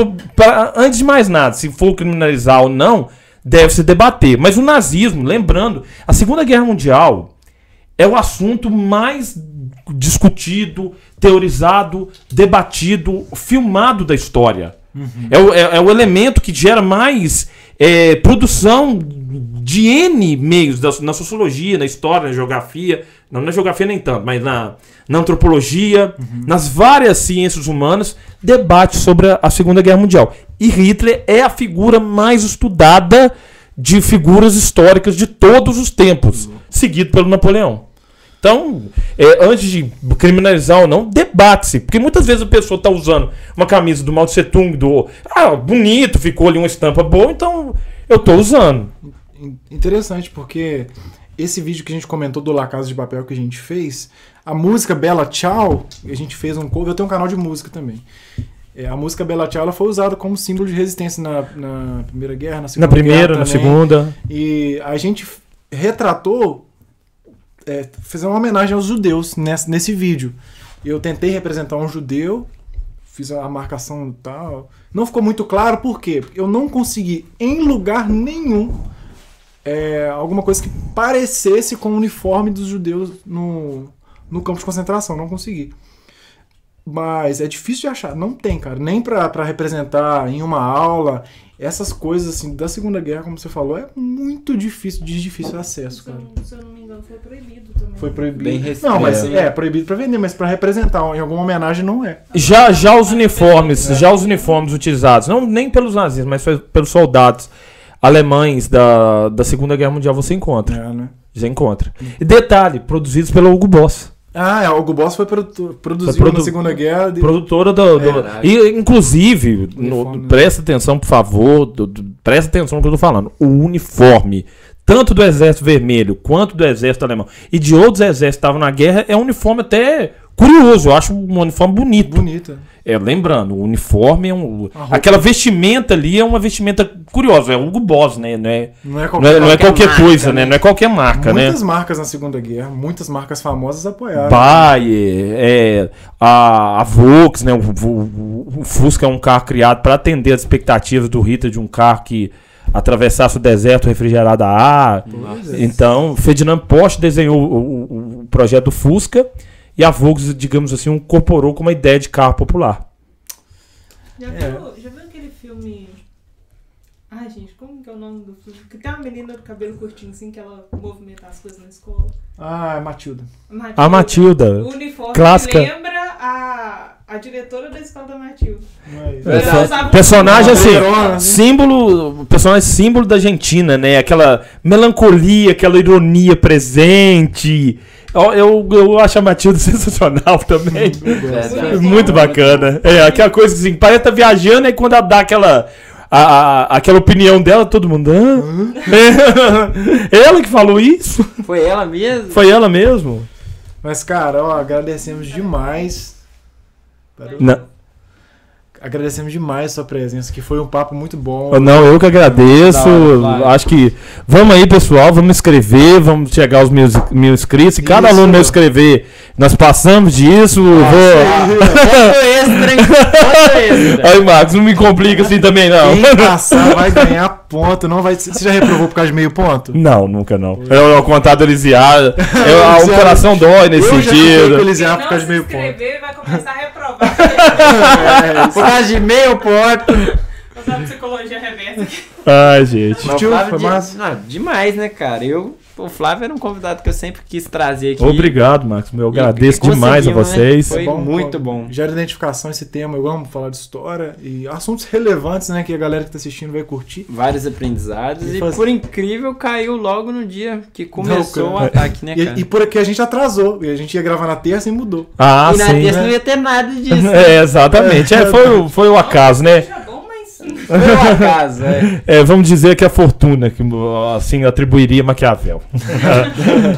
antes de mais nada, se for criminalizar ou não, deve se debater. Mas o nazismo, lembrando, a Segunda Guerra Mundial é o assunto mais discutido, teorizado, debatido, filmado da história. É o elemento que gera mais produção de N meios, na sociologia, na história, na geografia, não na geografia nem tanto, mas na antropologia, nas várias ciências humanas, debate sobre a Segunda Guerra Mundial. E Hitler é a figura mais estudada de figuras históricas de todos os tempos, seguido pelo Napoleão. Então, antes de criminalizar ou não, debate-se. Porque muitas vezes a pessoa está usando uma camisa do Mao Tse Tung, bonito, ficou ali uma estampa boa, então eu estou usando. Interessante, porque esse vídeo que a gente comentou do La Casa de Papel que a gente fez, a música Bella Ciao, a gente fez um cover, eu tenho um canal de música também. A música Bella Ciao ela foi usada como símbolo de resistência na Primeira Guerra, na Segunda Guerra também. Segunda. E a gente retratou, fez uma homenagem aos judeus nesse vídeo. Eu tentei representar um judeu, fiz a marcação e tal. Não ficou muito claro, por quê? Porque eu não consegui, em lugar nenhum, alguma coisa que parecesse com o uniforme dos judeus no campo de concentração. Não consegui. Mas é difícil de achar. Não tem, cara. Nem pra representar em uma aula. Essas coisas assim da Segunda Guerra, como você falou, é muito difícil, de difícil acesso, cara. Se eu não me engano, foi proibido também. Foi proibido. Bem restrito. Não, mas proibido pra vender, mas pra representar em alguma homenagem não é. Já os uniformes utilizados, não nem pelos nazistas, mas pelos soldados alemães da Segunda Guerra Mundial você encontra. Né? Você encontra. E detalhe, produzidos pelo Hugo Boss. A Hugo Boss foi produzido na Segunda Guerra. Produtora e, inclusive, presta atenção, por favor, presta atenção no que eu tô falando. O uniforme, tanto do Exército Vermelho quanto do Exército Alemão e de outros exércitos que estavam na guerra, é um uniforme até curioso. Eu acho um uniforme bonito. Lembrando, o uniforme aquela vestimenta ali é uma vestimenta curiosa. É o Hugo Boss, né? Não é qualquer coisa, né? Não é qualquer marca, né? Muitas marcas na Segunda Guerra, muitas marcas famosas apoiaram. Bayer, a Volks, né? O Fusca é um carro criado para atender as expectativas do Hitler de um carro que atravessasse o deserto refrigerado a ar. Então, Ferdinand Porsche desenhou o projeto do Fusca. E a Volks, digamos assim, incorporou como uma ideia de carro popular. Já viu aquele filme... Ai, gente, como que é o nome do filme? Que tem uma menina do cabelo curtinho, assim, que ela movimenta as coisas na escola. Ah, Matilda. A Matilda. O uniforme clássica. lembra a diretora da escola da Matilda. Personagem assim, Né? personagem símbolo da Argentina, né? Aquela melancolia, aquela ironia presente. Eu acho a Matilda sensacional também. Muito bacana. Aquela coisa assim, parece que tá viajando e quando ela dá aquela opinião dela, todo mundo. Ela que falou isso? Foi ela mesmo? Foi ela mesmo? Mas, cara, agradecemos demais. Não. Agradecemos demais a sua presença, que foi um papo muito bom. Não, eu que agradeço. Acho que. Vamos aí, pessoal. Vamos inscrever. Vamos chegar aos 1.000 inscritos. Se cada aluno meu escrever, nós passamos disso. Aí, Marcos, não me complica assim também, não. Quem passar vai ganhar ponto. Não vai... Você já reprovou por causa de meio ponto? Não, nunca não. É o contado elisiado. O coração dói nesse sentido. Elisiado por causa de meio ponto. Vai começar a reprovar. Por causa de meio ponto. Usar psicologia reversa. Ai, gente. Foi massa? Não, demais, né, cara? O Flávio era um convidado que eu sempre quis trazer aqui. Obrigado, Marcos. Eu agradeço demais a vocês. Né? Foi muito bom. Gera identificação esse tema. Eu amo falar de história e assuntos relevantes, né? Que a galera que tá assistindo vai curtir. Vários aprendizados. E por incrível, caiu logo no dia que começou o ataque, né, cara? E por aqui a gente atrasou. E a gente ia gravar na terça e mudou. Ah, e na sim, terça né? não ia ter nada disso. Exatamente. Foi o acaso, né? Foi um acaso, vamos dizer que a fortuna que assim atribuiria Maquiavel.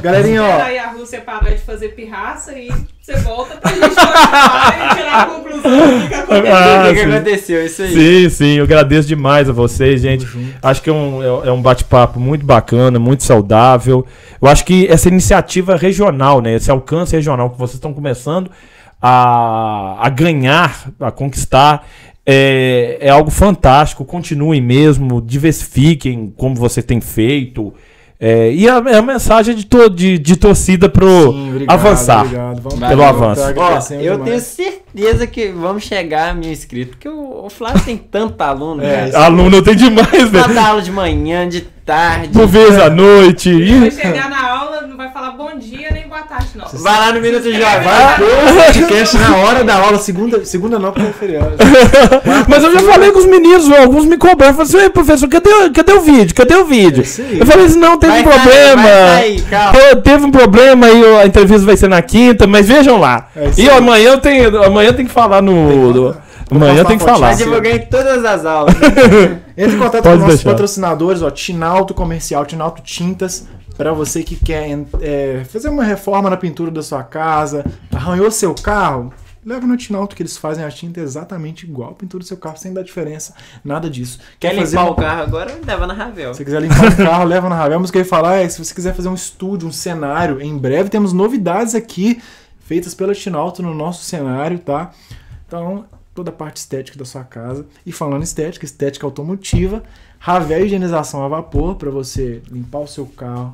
Galerinha, ó. Aí a Rússia parar de fazer pirraça e você volta pra gente continuar e tirar a conclusão do que aconteceu. O que aconteceu, isso aí. Sim, eu agradeço demais a vocês, gente. Acho que é um bate-papo muito bacana, muito saudável. Eu acho que essa iniciativa regional, né? Esse alcance regional que vocês estão começando a ganhar, a conquistar. É algo fantástico, continuem mesmo, diversifiquem como você tem feito. E a mensagem de torcida pro avançar. Obrigado. Vamos pelo avanço. Eu tenho certeza que vamos chegar a 1.000 inscritos, porque o Flávio tem tanto aluno. Aluno eu tenho demais, velho. Cada aula de manhã, de tarde. Por vez à noite. Vai chegar na aula, não vai falar bom dia nem boa tarde, não. Vai lá no Minuto Jovem. Vai pôr podcast na hora da aula, segunda não, porque é feriado. Mas eu já falei com os meninos, alguns me cobraram. Eu falei assim, professor, cadê o vídeo? Cadê o vídeo? Eu falei assim, não, teve um problema. Teve um problema e a entrevista vai ser na quinta, mas vejam lá. E amanhã tem que falar no... Amanhã tem que falar. Vai divulgar em todas as aulas. Entre em contato com nossos patrocinadores, Tinalto Comercial, Tinalto Tintas, para você que quer fazer uma reforma na pintura da sua casa, arranhou seu carro, leva no Tinalto que eles fazem a tinta exatamente igual a pintura do seu carro, sem dar diferença, nada disso. Quer limpar o carro agora? Leva na Ravel. Se você quiser limpar o carro, leva na Ravel. Mas o que eu ia falar é, se você quiser fazer um estúdio, um cenário, em breve temos novidades aqui, feitas pela Tinalto no nosso cenário, tá? Então, toda a parte estética da sua casa. E falando estética automotiva, Ravel higienização a vapor para você limpar o seu carro.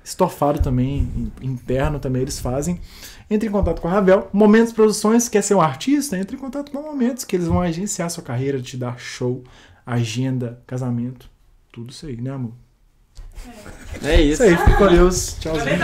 Estofado também, interno também eles fazem. Entre em contato com a Ravel. Momentos Produções, quer ser um artista? Entre em contato com Momentos, que eles vão agenciar a sua carreira, te dar show, agenda, casamento. Tudo isso aí, né, amor? É isso. Isso aí, fica com Deus. Tchauzinho.